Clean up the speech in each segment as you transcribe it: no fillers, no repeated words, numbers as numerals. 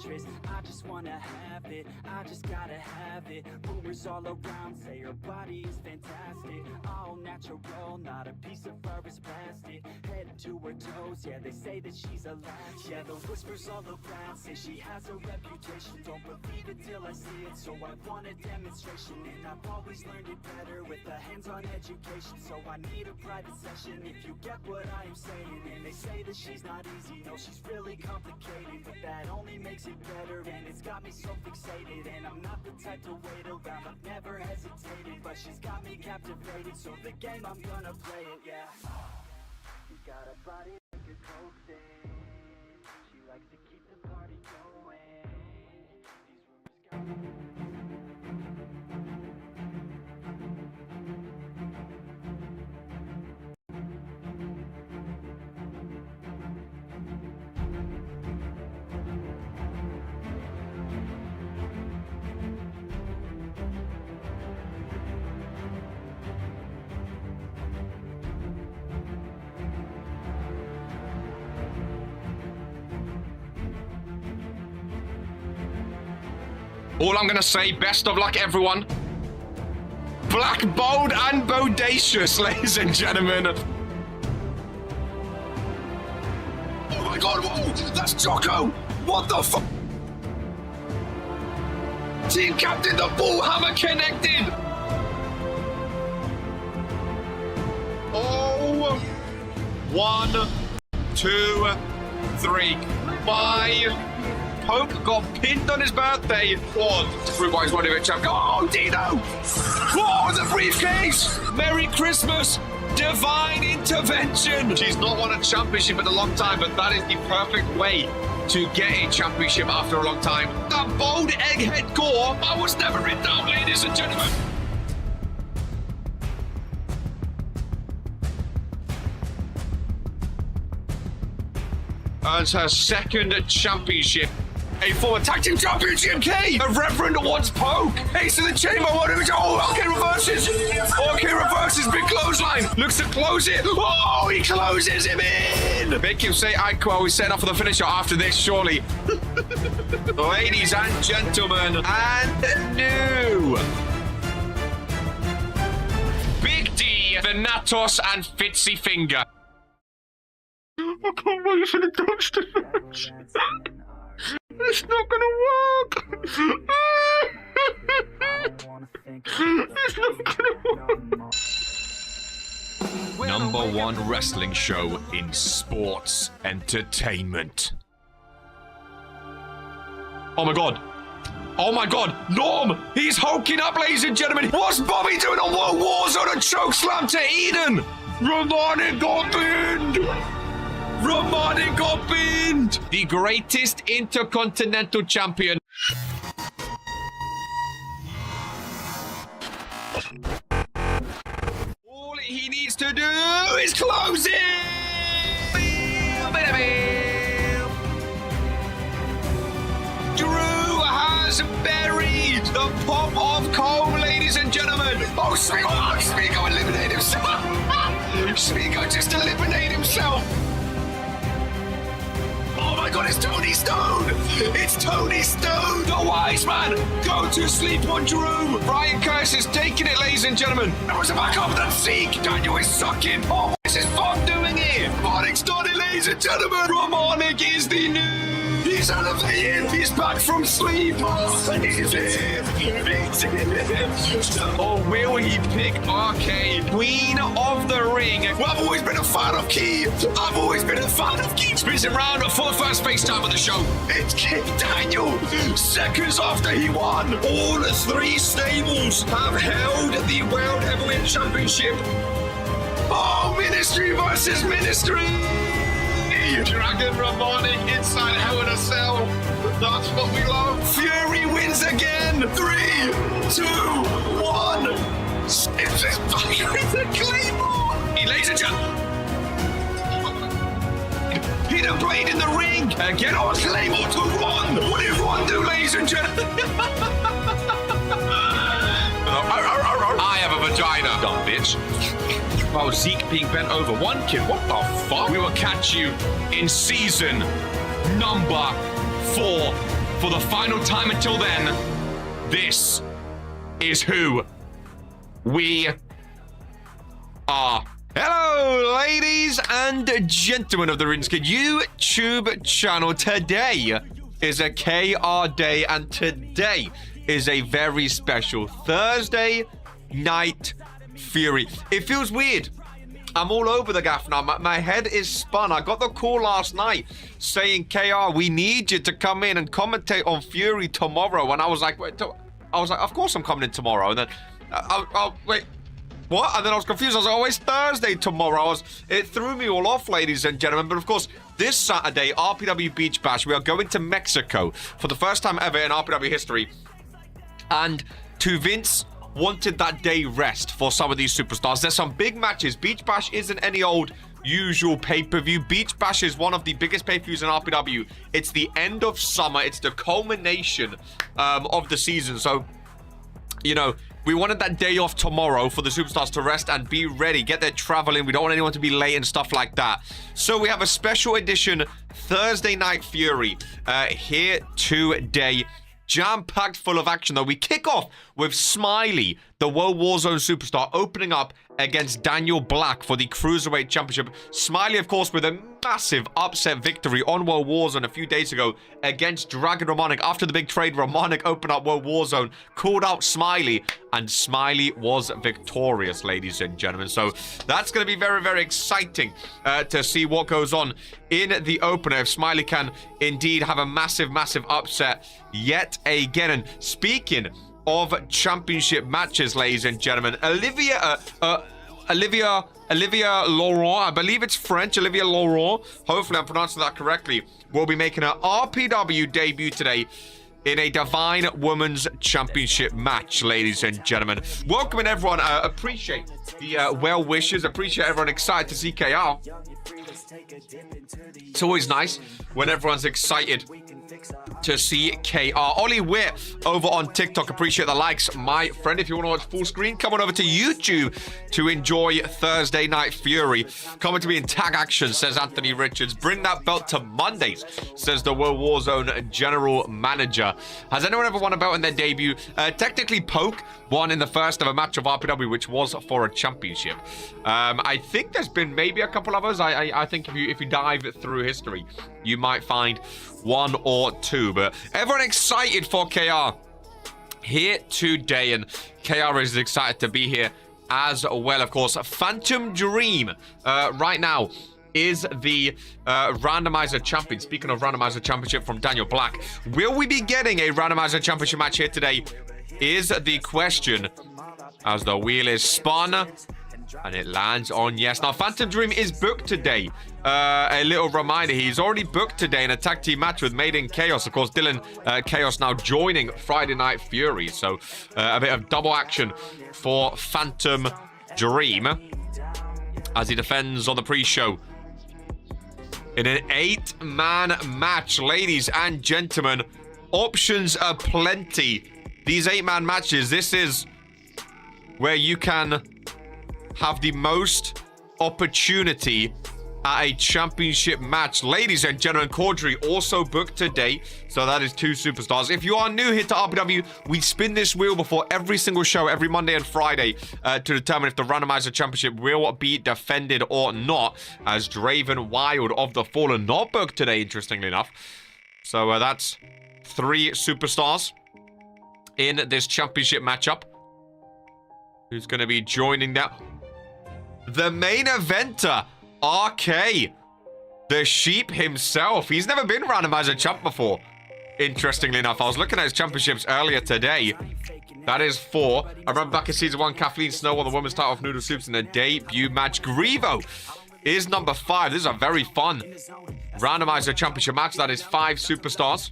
interest. I just wanna have it, I just gotta have it. Rumors all around say her body is fantastic. All natural, not a piece of fur is plastic. Head to her toes, yeah, they say that she's a latch. Yeah, the whispers all around say she has a reputation. Don't believe it till I see it, so I want a demonstration. And I've always learned it better with a hands-on education. So I need a private session if you get what I am saying. And they say that she's not easy, no, she's really complicated. But that only makes it better, and it's got me so fixated. And I'm not the type to wait around, I've never hesitated. But she's got me captivated, so the game, I'm gonna play it, yeah. She's got a body like a cocaine. She likes to keep the party going. These rumors got All I'm gonna say, best of luck, everyone. Black, bold, and bodacious, ladies and gentlemen. Oh my god, whoa, that's Jocko! What the fuck? Team captain, the Bullhammer connected! Oh, 1, 2, 3, 5. Poke got pinned on his birthday. Oh, everybody's one of it, champ. Oh, Dino! Oh, the briefcase! Merry Christmas! Divine intervention! She's not won a championship in a long time, but that is the perfect way to get a championship after a long time. That bold egghead gore, I was never in doubt, ladies and gentlemen. Earns her second championship. A former tag team champion, GMK! A reverend wants Poke! Ace in the chamber, what do we do? Oh, okay, reverses! Okay, reverses, big clothesline! Looks to close it! Oh, he closes him in! Make him say, well, we set up for the finisher after this, surely. Ladies and gentlemen, and new! Big D, Venatos, and Fitzy Finger. I can't wait for the dumpster match. It's not gonna work! It's not gonna work! Number one wrestling show in sports entertainment. Oh my god! Oh my god! Norm! He's hulking up, ladies and gentlemen! What's Bobby doing on Warzone? A choke slam to Eden! Romani got pinned! Romani got pinned! The greatest intercontinental champion. All he needs to do is close it! Drew has buried the pop of Cole, ladies and gentlemen. Oh, Smigo eliminated himself. Smigo just eliminated himself. Oh my god, it's Tony Stone! It's Tony Stone! The wise man! Go to sleep on Drew! Brian Curse is taking it, ladies and gentlemen! That was a back up that Zeke! Daniel is sucking! Oh, this is fun doing it! Romanic's done it, ladies and gentlemen! Romanic is the new... He's elevated! He's back from sleep! Oh, or will he pick RK, Queen of the Ring? Well, I've always been a fan of Key! I've always been a fan of Key! Spins it round for the first FaceTime of the show. It's King Daniel! Seconds after he won, all three stables have held the World Heavyweight Championship. Oh, Ministry versus Ministry! Dragon Romani inside Hell in a Cell. That's what we love. Fury wins again. 3, 2, 1. It's a Claymore. Ladies and gentlemen. Hidden blade in the ring. And get on Claymore to Ron. What did Ron do, ladies and gentlemen? I have a vagina. Dumb bitch. While Zeke being bent over. One kid, what the fuck? We will catch you in season number 4 for the final time until then, this is who we are. Hello, ladies and gentlemen of the Regentskid YouTube channel. Today is a KR day, and today is a very special Thursday Night Fury. It feels weird. I'm all over the gaff now. My head is spun. I got the call last night saying, KR, we need you to come in and commentate on Fury tomorrow. And I was like, wait, of course I'm coming in tomorrow. And then, wait, what? And then I was confused. I was like, oh, it's Thursday tomorrow. It threw me all off, ladies and gentlemen. But of course, this Saturday, RPW Beach Bash, we are going to Mexico for the first time ever in RPW history. And to Vince, wanted that day rest for some of these superstars. There's some big matches. Beach Bash isn't any old usual pay-per-view. Beach Bash is one of the biggest pay-per-views in RPW. It's the end of summer. It's the culmination of the season. So, you know, we wanted that day off tomorrow for the superstars to rest and be ready, get their travel in. We don't want anyone to be late and stuff like that. So we have a special edition Thursday Night Fury here today. Jam-packed full of action, though. We kick off with Smiley, the World Warzone superstar, opening up against Daniel Black for the Cruiserweight Championship. Smiley, of course, with a massive upset victory on World Warzone a few days ago against Dragon Romanic. After the big trade, Romanic opened up World Warzone, called out Smiley, and Smiley was victorious, ladies and gentlemen. So that's going to be very, very exciting to see what goes on in the opener. If Smiley can indeed have a massive, massive upset yet again. And speaking of championship matches, ladies and gentlemen, Olivia Laurent, I believe it's French, Olivia Laurent, hopefully I'm pronouncing that correctly, will be making her RPW debut today in a Divine Women's Championship match, ladies and gentlemen. Welcoming everyone, appreciate the well wishes, appreciate everyone excited to see KR. It's always nice when everyone's excited to see KR. Ollie Witt over on TikTok, appreciate the likes, my friend. If you want to watch full screen, come on over to YouTube to enjoy Thursday Night Fury. Coming to me in tag action, says Anthony Richards. Bring that belt to Mondays, says the World Warzone General Manager. Has anyone ever won a belt in their debut? Technically, Poke won in the first of a match of RPW, which was for a championship. I think there's been maybe a couple others. I think if you dive through history, you might find one or two. But everyone excited for KR here today, and KR is excited to be here as well. Of course, Phantom Dream right now is the randomizer champion. Speaking of randomizer championship from Daniel Black, will we be getting a randomizer championship match here today is the question, as the wheel is spun and it lands on yes. Now, Phantom Dream is booked today. A little reminder, he's already booked today in a tag team match with Made in Chaos. Of course, Dylan Chaos now joining Friday Night Fury. So a bit of double action for Phantom Dream as he defends on the pre-show in an 8-man match. Ladies and gentlemen, options are plenty. These 8-man matches, this is where you can have the most opportunity at a championship match. Ladies and gentlemen, Caudry also booked today, so that is 2 superstars. If you are new here to RPW, we spin this wheel before every single show, every Monday and Friday, to determine if the randomizer championship will be defended or not, as Draven Wild of the Fallen not booked today, interestingly enough. So that's 3 superstars in this championship matchup. Who's going to be joining that? The main eventer, RK, the Sheep himself. He's never been randomizer champ before, interestingly enough. I was looking at his championships earlier today. That is 4. I remember back in Season 1, Kathleen Snow won the women's title of Noodle Soups in a debut match. Grivo is number 5. This is a very fun randomizer championship match. That is 5 superstars.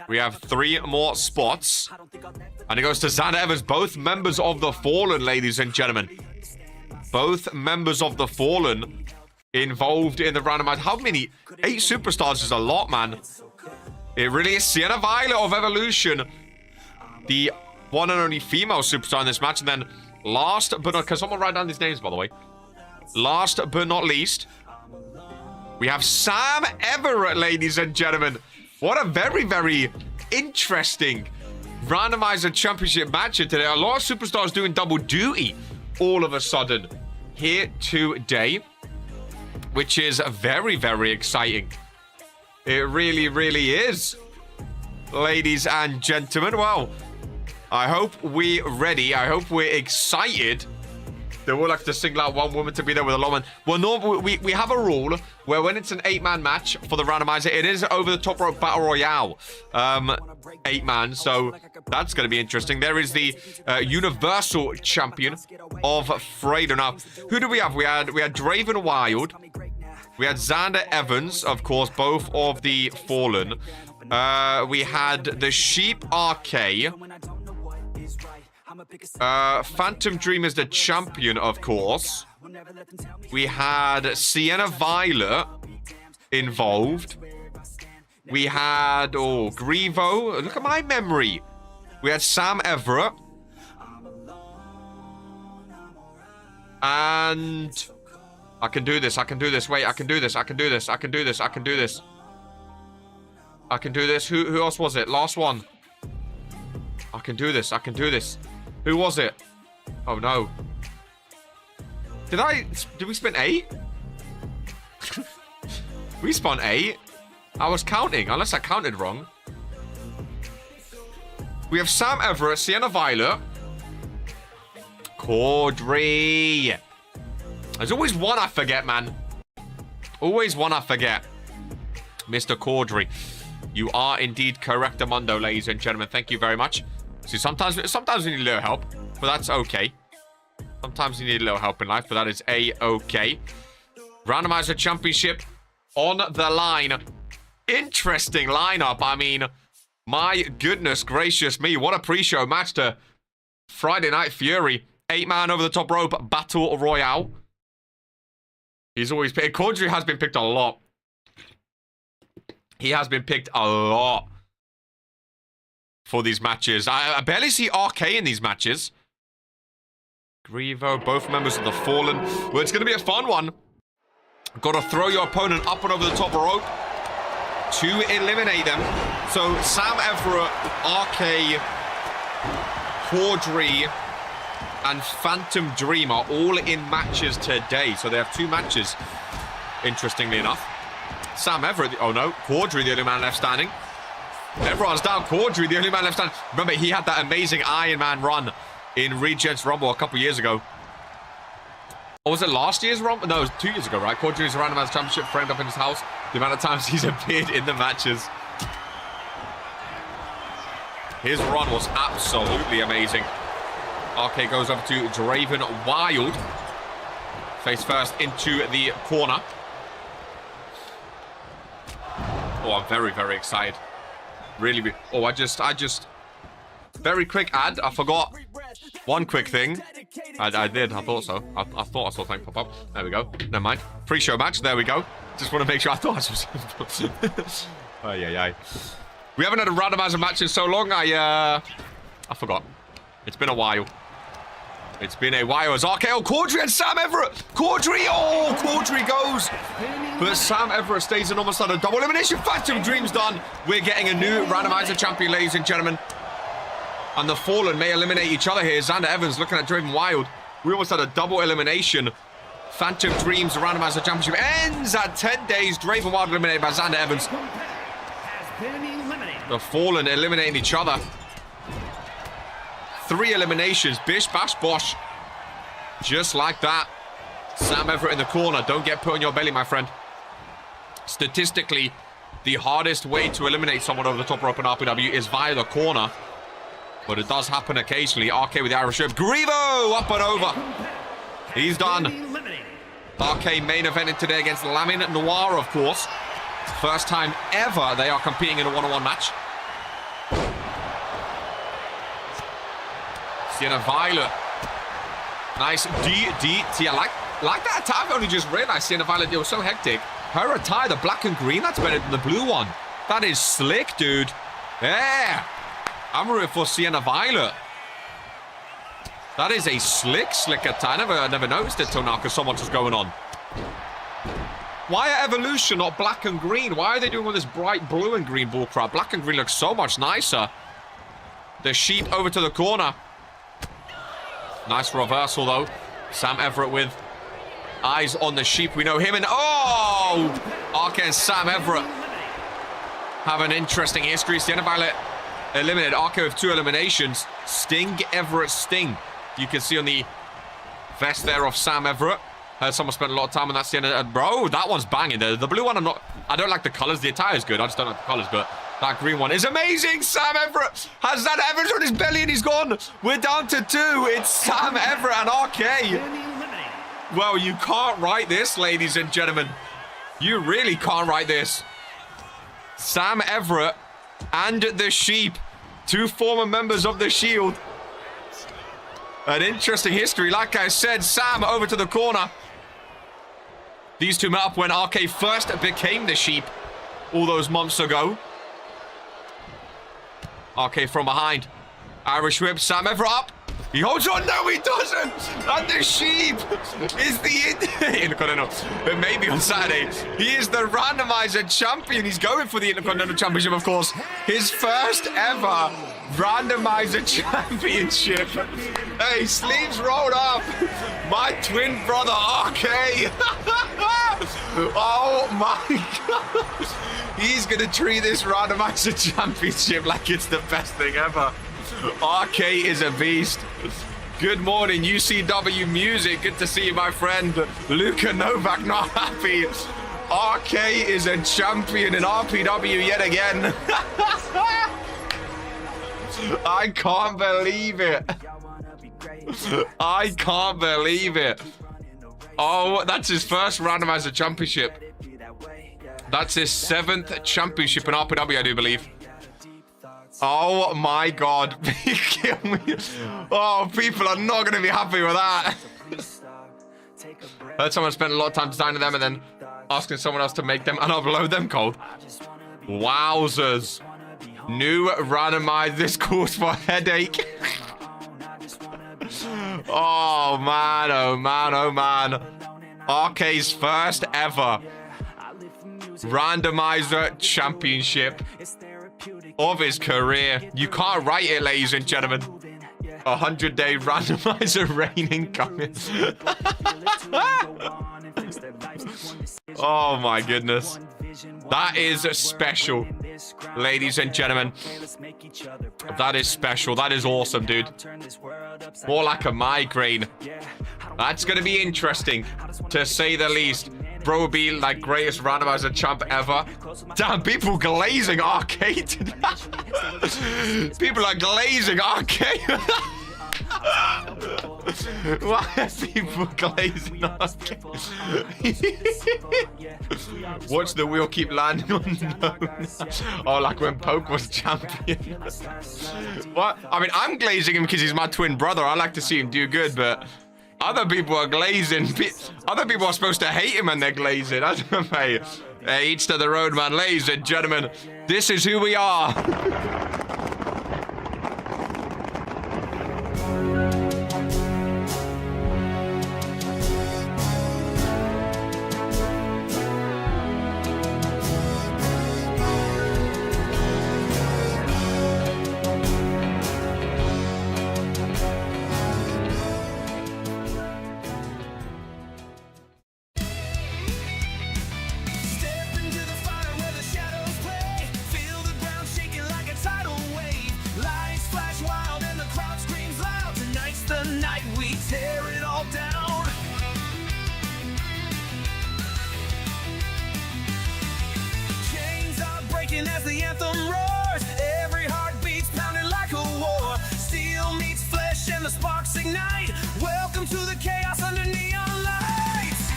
We have 3 more spots. And it goes to Xander Evans, both members of the Fallen, ladies and gentlemen. Both members of the Fallen involved in the randomizer. How many? 8 superstars is a lot, man. It really is. Sienna Violet of Evolution, the one and only female superstar in this match. And then last but not... Can someone write down these names, by the way? Last but not least, We have Sam Everett, ladies and gentlemen. What a very, very interesting randomizer championship match here today. A lot of superstars doing double duty all of a sudden here today, which is very, very exciting. It really, really is, ladies and gentlemen. Well, I hope we're ready. I hope we're excited. They will have to single out one woman to be there with a lawman. Well, normally we have a rule where when it's an 8-man match for the randomizer, it is over the top rope battle royale. 8-man, so that's going to be interesting. There is the Universal Champion of Fredo. Now, who do we have? We had Draven Wild. We had Xander Evans, of course, both of the Fallen. We had the Sheep RK. Phantom Dream is the champion, of course. We had Sienna Violet involved. We had, Grievo. Look at my memory. We had Sam Everett. And I can do this. I can do this. Wait, I can do this. I can do this. I can do this. I can do this. I can do this. Who else was it? Last one. I can do this. I can do this. Who was it? Oh, no. Did we spin 8? We spun 8. I was counting, unless I counted wrong. We have Sam Everett, Sienna Violet. Caudry. There's always one I forget, man. Always one I forget. Mr. Caudry. You are indeed correct, Amundo, ladies and gentlemen. Thank you very much. See, sometimes we need a little help, but that's okay. Sometimes you need a little help in life, but that is A-okay. Randomizer Championship on the line. Interesting lineup. I mean, my goodness gracious me. What a pre-show match to Friday Night Fury. 8-man over the top rope battle royale. He's always picked. Caudry has been picked a lot. He has been picked a lot for these matches. I barely see RK in these matches. Grievo, both members of the Fallen. Well, it's going to be a fun one. Got to throw your opponent up and over the top rope to eliminate them. So, Sam Everett, RK, Caudry, and Phantom Dream are all in matches today. So, they have 2 matches, interestingly enough. Sam Everett, oh no, Caudry, the only man left standing. Everyone's down. Caudry, the only man left standing. Remember, he had that amazing Iron Man run in Regents Rumble a couple years ago. Or was it last year's Rumble? No, it was 2 years ago, right? Caudry's randomizer championship framed up in his house. The amount of times he's appeared in the matches. His run was absolutely amazing. RK goes over to Draven Wild. Face first into the corner. Oh, I'm very, very excited. Really, oh, I just, very quick ad. I forgot one quick thing. I did, I thought so. I thought I saw something pop up. There we go. Never mind. Pre-show match, there we go. Just want to make sure I thought I saw Oh, yeah. We haven't had a randomizer match in so long, I forgot. It's been a while. It's been a while. As RKO, Caudry and Sam Everett. Caudry, oh, Caudry goes. But Sam Everett stays in almost on a double elimination. Phantom Dream's done. We're getting a new randomizer champion, ladies and gentlemen. And the Fallen may eliminate each other here. Xander Evans looking at Draven Wild. We almost had a double elimination. Phantom Dreams randomizer championship ends at 10 days. Draven Wild eliminated by Xander Evans. The Fallen eliminating each other. 3 eliminations. Bish, bash, bosh. Just like that. Sam Everett in the corner. Don't get put on your belly, my friend. Statistically, the hardest way to eliminate someone over the top rope in RPW is via the corner. But it does happen occasionally. RK with the Irish whip. Grievo up and over. He's done. RK main eventing today against Lamin Noir, of course. First time ever they are competing in a one-on-one match. Sienna Violet. Nice DDT. I like that attire. I've only just realized Sienna Violet, it was so hectic. Her attire, the black and green, that's better than the blue one. That is slick, dude. Yeah. I'm rooting for Sienna Violet. That is a slick attire. I never noticed it till now because so much was going on. Why are Evolution not black and green? Why are they doing all this bright blue and green bullcrap? Black and green looks so much nicer. The Sheep over to the corner. Nice reversal, though. Sam Everett with eyes on the Sheep. We know him and... Oh! RK and Sam Everett have an interesting history. Sienna Violet eliminated RK with 2 eliminations. Sting, Everett, Sting. You can see on the vest there of Sam Everett. Heard someone spent a lot of time on that Sienna. Bro, that one's banging. The blue one, I don't like the colors. The attire is good. I just don't like the colors, but that green one is amazing. Sam Everett has that Everett on his belly and he's gone. We're down to 2. It's Sam Everett and RK. Well, you can't write this, ladies and gentlemen. You really can't write this. Sam Everett and the Sheep, 2 former members of the Shield. An interesting history. Like I said, Sam over to the corner. These 2 met up when RK first became the Sheep all those months ago. RK from behind. Irish whip, Sam Everett up. He holds on. No, he doesn't. And the Sheep is the Intercontinental. But maybe on Saturday, he is the randomizer champion. He's going for the Intercontinental Championship, of course. His first ever randomizer championship. Hey, sleeves rolled up. My twin brother, RK. Oh my God. He's going to treat this randomizer championship like it's the best thing ever. RK is a beast. Good morning, UCW Music. Good to see you, my friend. Luka Novak not happy. RK is a champion in RPW yet again. I can't believe it. I can't believe it. Oh, that's his first randomizer championship. That's his 7th championship in RPW, I do believe. Oh my God. Kill me. Oh, people are not going to be happy with that. I heard someone spent a lot of time designing them and then asking someone else to make them and upload them cold. Wowzers. New randomizer. This calls for a headache. Oh man, oh man, oh man. RK's first ever randomizer championship of his career. You can't write it, ladies and gentlemen. 100-day randomizer reign incoming. Oh my goodness. That is special, ladies and gentlemen. That is special. That is awesome, dude. More like a migraine. That's going to be interesting, to say the least. Bro will be like greatest randomizer champ ever. Damn, people glazing arcade. People are glazing arcade. Why are people glazing arcade? Watch the wheel keep landing on no. Oh, like when Poke was champion. What? I mean, I'm glazing him because he's my twin brother. I like to see him do good, but other people are glazing. Other people are supposed to hate him and they're glazing. I don't know. Hey, each to the road, man. Ladies and gentlemen, this is who we are. As the anthem roars, every heart beats pounding like a war. Steel meets flesh and the sparks ignite. Welcome to the chaos under neon lights.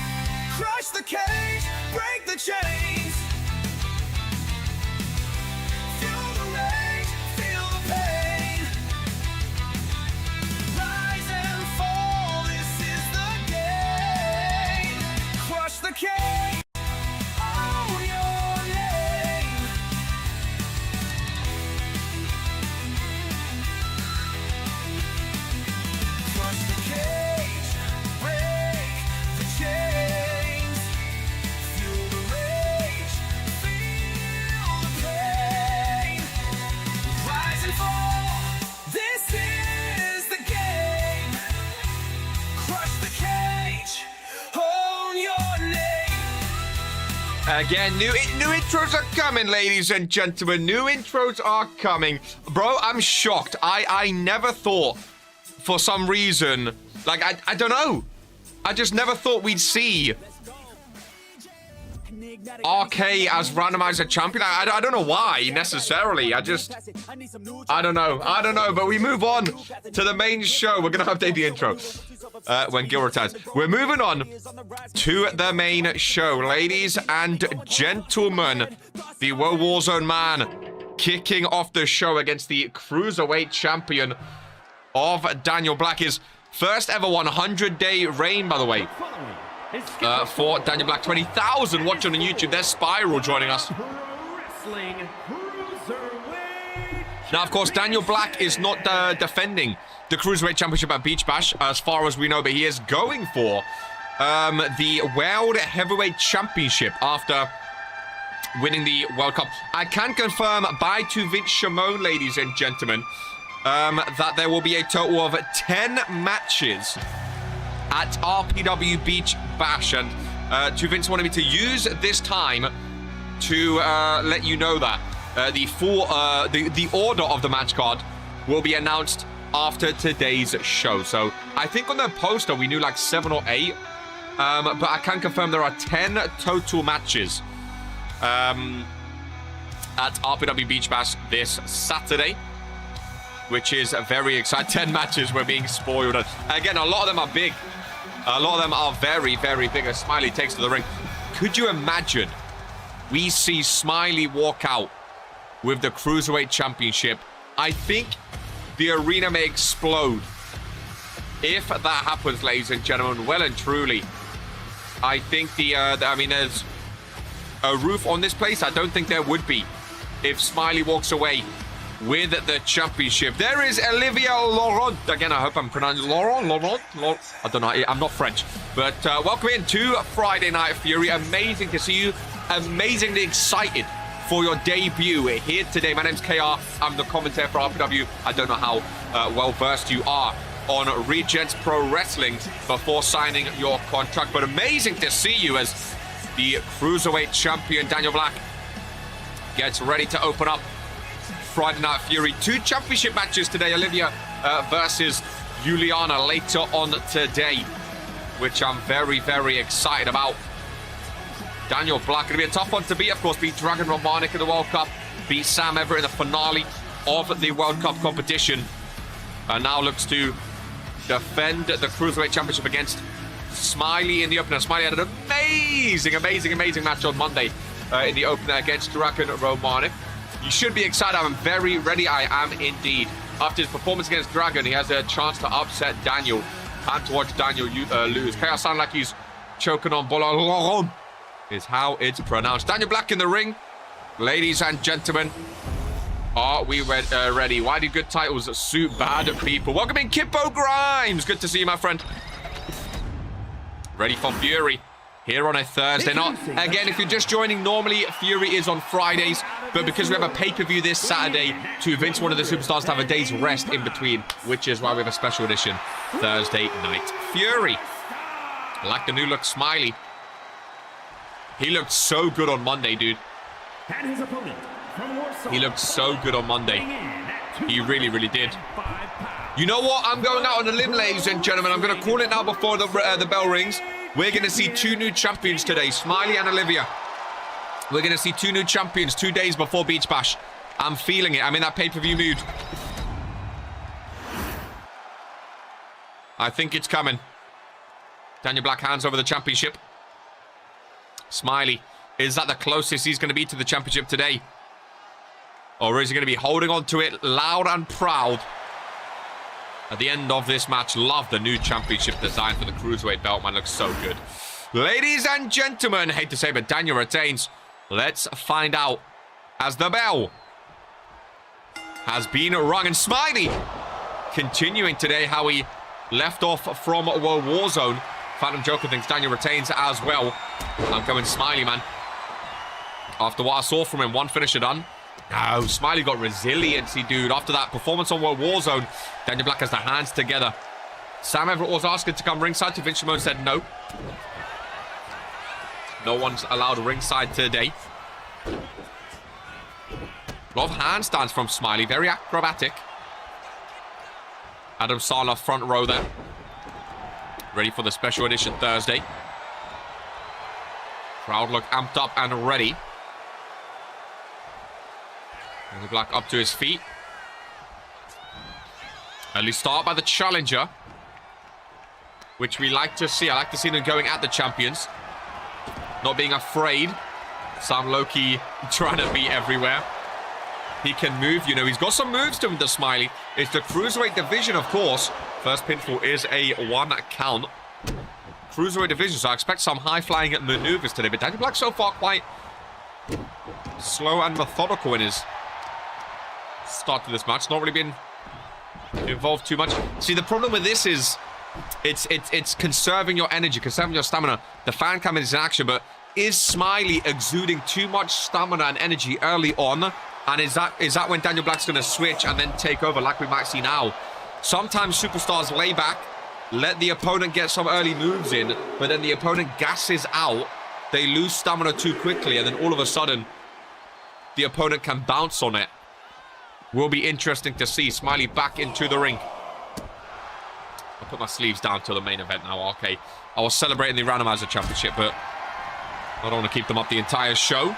Crush the cage, break the chains. Fuel the rage, feel the pain. Rise and fall, this is the game. Crush the cage. Fuel Again, new intros are coming, ladies and gentlemen. New intros are coming. Bro, I'm shocked. I never thought, for some reason, like, I don't know. I just never thought we'd see RK as randomizer champion. I don't know why, necessarily. I don't know. But we move on to the main show. We're going to update the intro when Gil returns. We're moving on to the main show. Ladies and gentlemen, the World Warzone man kicking off the show against the Cruiserweight champion of Daniel Black. His first ever 100-day reign, by the way. For Daniel Black, 20,000 watching on YouTube. There's Spiral joining us. Now, of course, Daniel Black is not defending the Cruiserweight Championship at Beach Bash, as far as we know, but he is going for the World Heavyweight Championship after winning the World Cup. I can confirm by to Vince Shimon, ladies and gentlemen, that there will be a total of 10 matches at RPW Beach Bash, and to Vince wanted me to use this time to let you know that the order of the match card will be announced after today's show. So I think on the poster we knew like 7 or 8, but I can confirm there are 10 total matches at RPW Beach Bash this Saturday, which is very exciting. 10 matches. We're being spoiled. And again, a lot of them are big. A lot of them are very, very big as Smiley takes to the ring. Could you imagine we see Smiley walk out with the Cruiserweight Championship? I think the arena may explode. If that happens, ladies and gentlemen, well and truly, I think I mean, there's a roof on this place. I don't think there would be if Smiley walks away with the championship. There is Olivia Laurent. Again, I hope I'm pronouncing Laurent. I don't know. I'm not French. But welcome in to Friday Night Fury. Amazing to see you. Amazingly excited for your debut here today. My name's KR. I'm the commentator for RPW. I don't know how well versed you are on Regents Pro Wrestling before signing your contract, but amazing to see you as the Cruiserweight champion Daniel Black gets ready to open up Friday Night Fury. 2 championship matches today. Olivia versus Juliana later on today, which I'm very, very excited about. Daniel Black going to be a tough one to beat. Of course, beat Dragon Romanik in the World Cup, beat Sam Everett in the finale of the World Cup competition, and now looks to defend the Cruiserweight Championship against Smiley in the opener. Smiley had an amazing match on Monday in the opener against Dragon Romanik. You should be excited. I'm very ready. I am indeed. After his performance against Dragon, he has a chance to upset Daniel. Time to watch Daniel lose. Chaos sound like he's choking on Laurent is how it's pronounced. Daniel Black in the ring. Ladies and gentlemen, are we ready? Why do good titles suit bad people? Welcome in, Kippo Grimes. Good to see you, my friend. Ready for Fury here on a Thursday night. Again, if you're just joining, normally Fury is on Fridays, but because we have a pay-per-view this Saturday, to Vince, one of the superstars, to have a day's rest in between, which is why we have a special edition Thursday Night Fury. I like the new look Smiley. He looked so good on Monday, dude. And his opponent from Warsaw. He looked so good on Monday. He really, really did. You know what? I'm going out on a limb, ladies and gentlemen. I'm going to call it now before the bell rings. We're going to see 2 new champions today, Smiley and Olivia. We're going to see 2 new champions 2 days before Beach Bash. I'm feeling it. I'm in that pay-per-view mood. I think it's coming. Daniel Black hands over the championship. Smiley, is that the closest he's going to be to the championship today? Or is he going to be holding on to it loud and proud at the end of this match? Love the new championship design for the Cruiserweight belt, man. Looks so good. Ladies and gentlemen, hate to say, but Daniel retains. Let's find out as the bell has been rung. And Smiley continuing today how he left off from World Warzone. Phantom Joker thinks Daniel retains as well. I'm going Smiley, man. After what I saw from him, 1 finisher done. No, Smiley got resiliency, dude. After that performance on World Warzone, Daniel Black has the hands together. Sam Everett was asking to come ringside. To Vince Shimon said no. No one's allowed ringside today. A lot of handstands from Smiley. Very acrobatic. Adam Sala front row there. Ready for the special edition Thursday. Crowd look amped up and ready. Daniel Black up to his feet. Early start by the challenger, which we like to see. I like to see them going at the champions. Not being afraid. Sam Loki trying to be everywhere. He can move. You know, he's got some moves to him, the Smiley. It's the Cruiserweight division, of course. First pinfall is a 1 count. Cruiserweight division, so I expect some high-flying maneuvers today. But Daniel Black so far quite slow and methodical in his start to this match. Not really been involved too much. See, the problem with this is it's conserving your energy, conserving your stamina. The fan cam is in action, but is Smiley exuding too much stamina and energy early on? And is that when Daniel Black's going to switch and then take over like we might see now? Sometimes superstars lay back, let the opponent get some early moves in, but then the opponent gasses out. They lose stamina too quickly, and then all of a sudden, the opponent can bounce on it. Will be interesting to see. Smiley back into the ring. I'll put my sleeves down till the main event now. Okay, I was celebrating the Randomizer Championship, but I don't want to keep them up the entire show.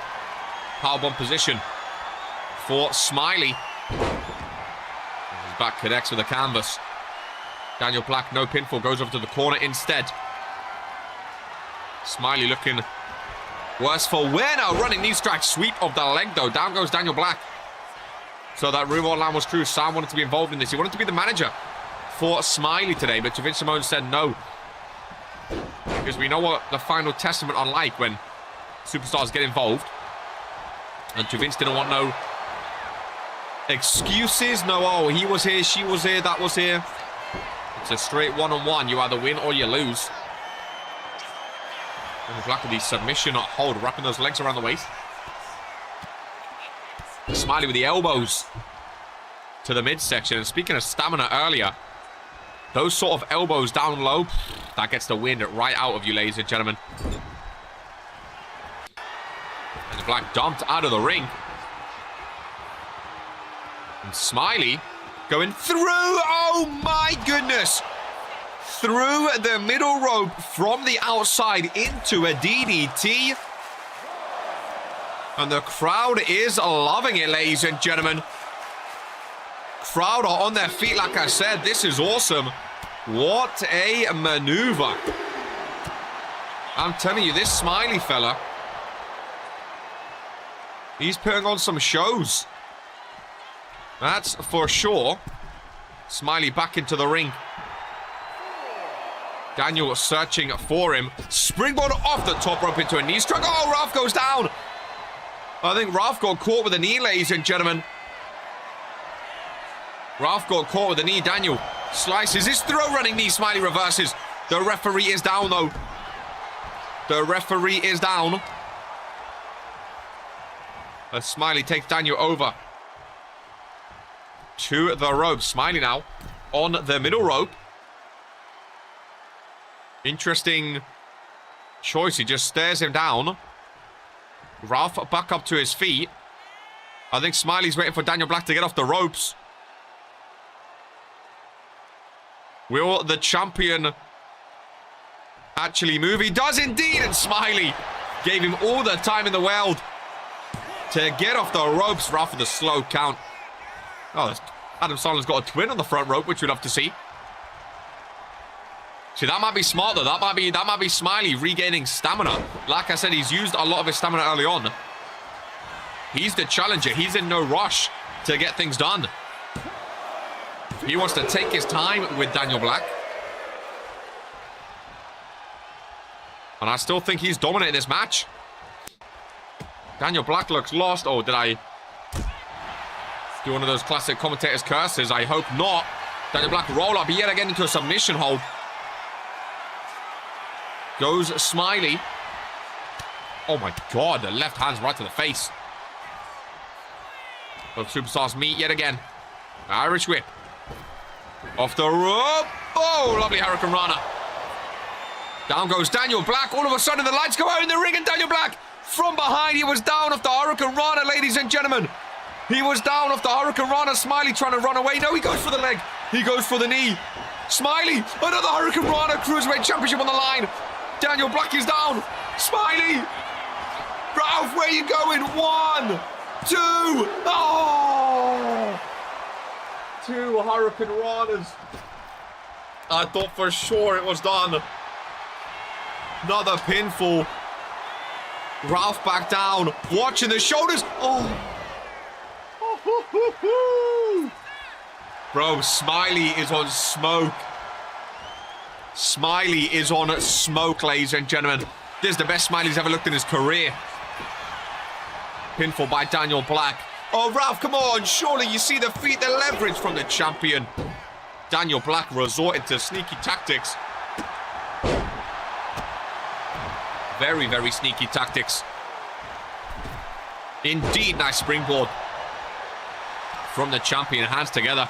Powerbomb position for Smiley. His back connects with the canvas. Daniel Black, no pinfall, goes over to the corner instead. Smiley looking worse for wear now. Running knee strike, sweep of the leg though. Down goes Daniel Black. So that rumor online was true. Sam wanted to be involved in this. He wanted to be the manager for Smiley today, but Vince Simone said no. Because we know what the final testament are like when superstars get involved. And Vince didn't want no excuses. No, oh, he was here, she was here, that was here. It's a straight one-on-one. You either win or you lose. And Black with the submission hold, wrapping those legs around the waist. Smiley with the elbows to the midsection. And speaking of stamina earlier, those sort of elbows down low, that gets the wind right out of you, ladies and gentlemen. And Black dumped out of the ring. And Smiley going through. Oh my goodness. Through the middle rope from the outside into a DDT. And the crowd is loving it, ladies and gentlemen. Crowd are on their feet, like I said. This is awesome. What a maneuver. I'm telling you, this Smiley fella, he's putting on some shows. That's for sure. Smiley back into the ring. Daniel searching for him. Springboard off the top rope into a knee strike. Oh, Ralph goes down. I think Ralph got caught with a knee, ladies and gentlemen. Ralph got caught with a knee. Daniel slices his throw, running knee. Smiley reverses. The referee is down, though. The referee is down. As Smiley takes Daniel over to the rope. Smiley now on the middle rope. Interesting choice. He just stares him down. Ralph back up to his feet. I think Smiley's waiting for Daniel Black to get off the ropes. Will the champion actually move? He does indeed, and Smiley gave him all the time in the world to get off the ropes. Ralph with a slow count. Oh, Adam Solomon's got a twin on the front rope, which we'd love to see. See, that might be smart, though. That might be Smiley regaining stamina. Like I said, he's used a lot of his stamina early on. He's the challenger. He's in no rush to get things done. He wants to take his time with Daniel Black. And I still think he's dominating this match. Daniel Black looks lost. Oh, did I do one of those classic commentators' curses? I hope not. Daniel Black roll up yet again into a submission hold. Goes Smiley. Oh my God, the left hand's right to the face. Both superstars meet yet again. Irish whip. Off the rope. Oh, lovely Hurricane Rana. Down goes Daniel Black. All of a sudden, the lights go out in the ring, and Daniel Black, from behind, he was down off the Hurricane Rana, ladies and gentlemen. He was down off the Hurricane Rana. Smiley trying to run away. No, he goes for the leg. He goes for the knee. Smiley, another Hurricane Rana Cruiserweight Championship on the line. Daniel Black is down. Smiley. Ralph, where are you going? 1, 2. Oh! 2 Hurricane Ranas. I thought for sure it was done. Another pinfall. Ralph back down. Watching the shoulders. Oh. Bro, Smiley is on smoke. Smiley is on smoke, ladies and gentlemen. This is the best Smiley's ever looked in his career. Pinfall by Daniel Black. Oh, Ralph, come on. Surely you see the feet, the leverage from the champion. Daniel Black resorted to sneaky tactics. Very, very sneaky tactics. Indeed, nice springboard from the champion. Hands together.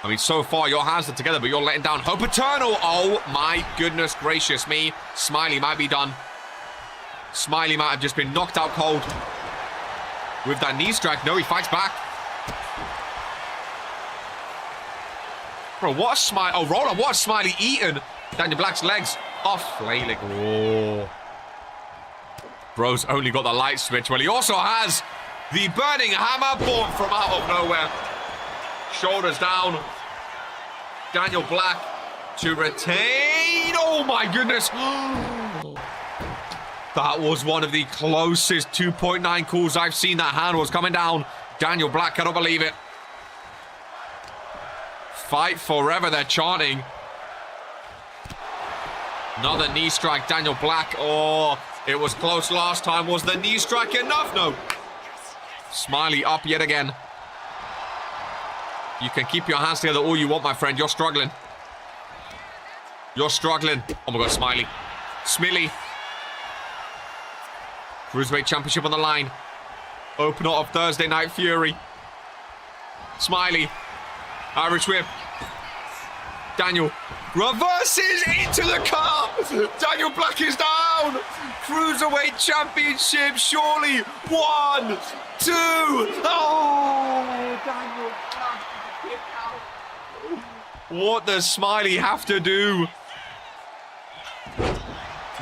I mean, so far, your hands are together, but you're letting down Hope Eternal. Oh, my goodness gracious me. Smiley might be done. Smiley might have just been knocked out cold. With that knee strike. No, he fights back. Bro, what a Smiley... Oh, roll up. What a Smiley eaten. Daniel Black's legs off. Flailing. Oh. Bro's only got the light switch. Well, he also has the burning hammer born from out of nowhere. Shoulders down. Daniel Black to retain. Oh my goodness. That was one of the closest 2.9 calls I've seen. That hand was coming down. Daniel Black, cannot believe it. Fight forever, they're chanting. Another knee strike, Daniel Black. Oh, it was close last time. Was the knee strike enough? No. Smiley up yet again. You can keep your hands together all you want, my friend. You're struggling. You're struggling. Oh my God, Smiley. Smiley. Cruiserweight Championship on the line. Opener of Thursday Night Fury. Smiley. Irish whip. Daniel reverses into the car. Daniel Black is down. Cruiserweight Championship, surely. 1, 2. Oh, Daniel Black. What does Smiley have to do?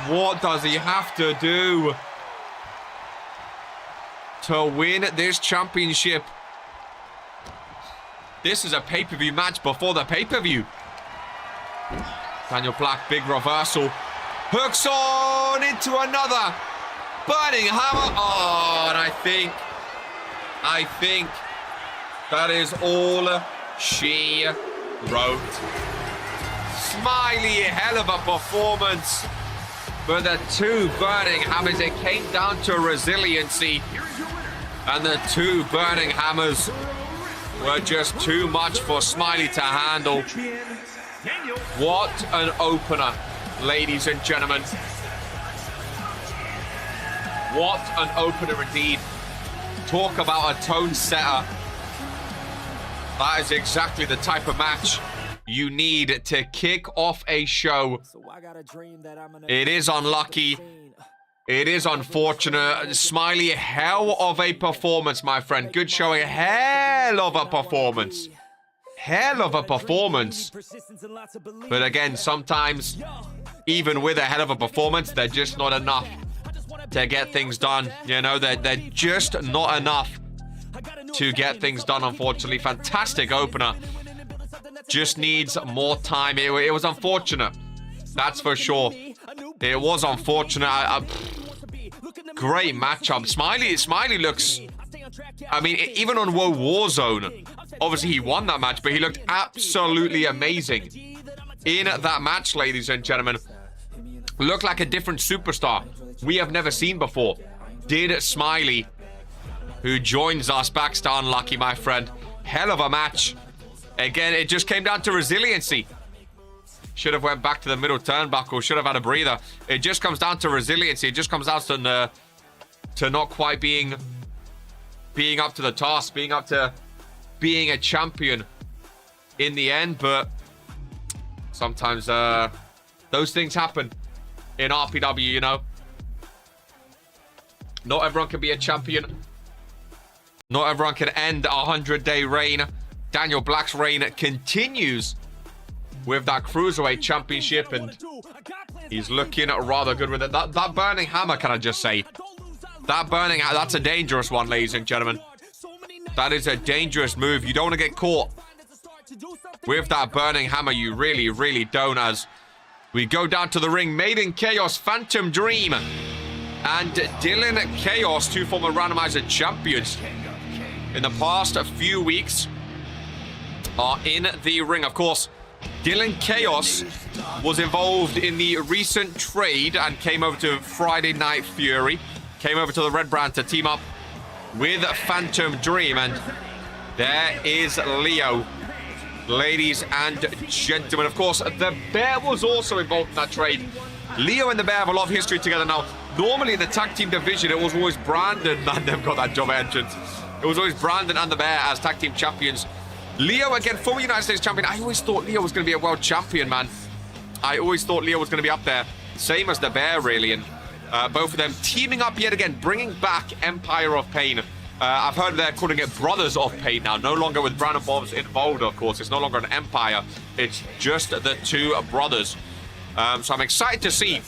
What does he have to do to win this championship? This is a pay-per-view match before the pay-per-view. Daniel Black, big reversal. Hooks on into another burning hammer. Oh, and I think that is all she wrote. Smiley, hell of a performance. But the 2 burning hammers, it came down to resiliency. And the 2 burning hammers were just too much for Smiley to handle. What an opener, ladies and gentlemen. What an opener indeed. Talk about a tone setter. That is exactly the type of match you need to kick off a show. It is unlucky. It is unfortunate. Smiley, hell of a performance, my friend. Good showing. Hell of a performance. Hell of a performance. But again, sometimes, even with a hell of a performance, they're just not enough to get things done. You know, they're just not enough to get things done, unfortunately. Fantastic opener. Just needs more time. It was unfortunate. That's for sure. It was unfortunate. Great matchup. Smiley looks... I mean, even on World Warzone, obviously he won that match, but he looked absolutely amazing in that match, ladies and gentlemen. Looked like a different superstar we have never seen before. Did Smiley, who joins us backstage. Unlucky, my friend. Hell of a match. Again, it just came down to resiliency. Should have went back to the middle turnbuckle. Should have had a breather. It just comes down to resiliency. It just comes down to not quite being up to the task, being up to being a champion in the end. But sometimes those things happen. in RPW, you know. Not everyone can be a champion. Not everyone can end a 100-day reign. Daniel Black's reign continues with that Cruiserweight Championship, and he's looking rather good with it. That Burning Hammer, can I just say? That Burning Hammer, that's a dangerous one, ladies and gentlemen. That is a dangerous move. You don't want to get caught with that Burning Hammer. You really, really don't. As we go down to the ring, Made in Chaos, Phantom Dream, and Dylan Chaos, two former randomizer champions in the past few weeks, are in the ring. Of course, Dylan Chaos was involved in the recent trade and came over to Friday Night Fury, came over to the Red Brand to team up with Phantom Dream, and there is Leo, ladies and gentlemen. Of course, the Bear was also involved in that trade. Leo and the Bear have a lot of history together now. Normally in the tag team division, it was always Brandon, and they've got that job entrance. It was always Brandon and the Bear as tag team champions. Leo, again, former United States champion. I always thought Leo was going to be a world champion, man. I always thought Leo was going to be up there. Same as the Bear, really. And both of them teaming up yet again, bringing back Empire of Pain. I've heard they're calling it Brothers of Pain now. No longer with Brandon Bobs involved, of course. It's no longer an empire. It's just the two brothers. So I'm excited to see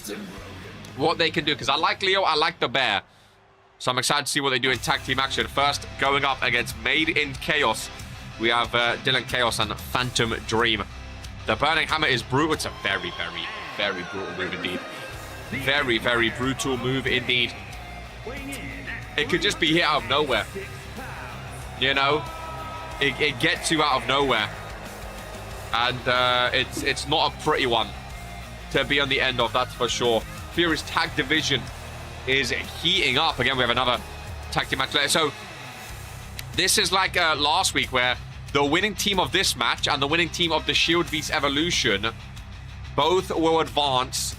what they can do, because I like Leo, I like the Bear. So I'm excited to see what they do in tag team action. First, going up against Made in Chaos, we have Dylan Chaos and Phantom Dream. The Burning Hammer is brutal. It's a very, very, very brutal move indeed. Very, very brutal move indeed. It could just be hit out of nowhere. You know? It gets you out of nowhere. And it's not a pretty one to be on the end of, that's for sure. Fury's tag division is heating up. Again, we have another tag team match later. So this is like last week, where the winning team of this match and the winning team of the Shield vs Evolution both will advance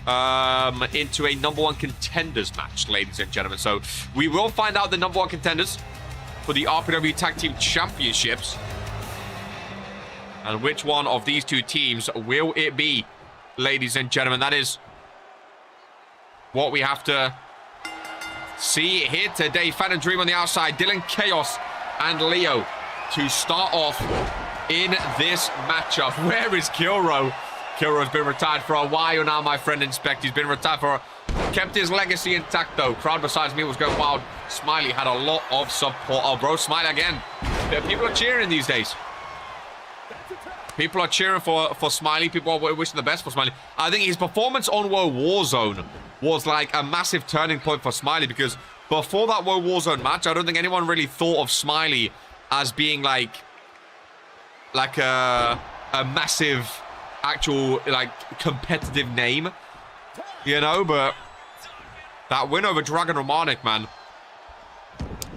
into a #1 contenders match, ladies and gentlemen. So we will find out the #1 contenders for the RPW Tag Team Championships. And which one of these two teams will it be, ladies and gentlemen? That is what we have to see here today. Phantom Dream on the outside, Dylan Chaos and Leo to start off in this matchup. Where is Kilro? Kilro's been retired for a while now, my friend Inspect. He's been retired for kept his legacy intact, though. Crowd besides me was going wild. Smiley had a lot of support. Oh, bro, Smiley again. People are cheering these days. People are cheering for Smiley. People are wishing the best for Smiley. I think his performance on World Warzone was like a massive turning point for Smiley, because before that World Warzone match, I don't think anyone really thought of Smiley as being like a massive actual like competitive name, you know. But that win over Dragon Romanik, man,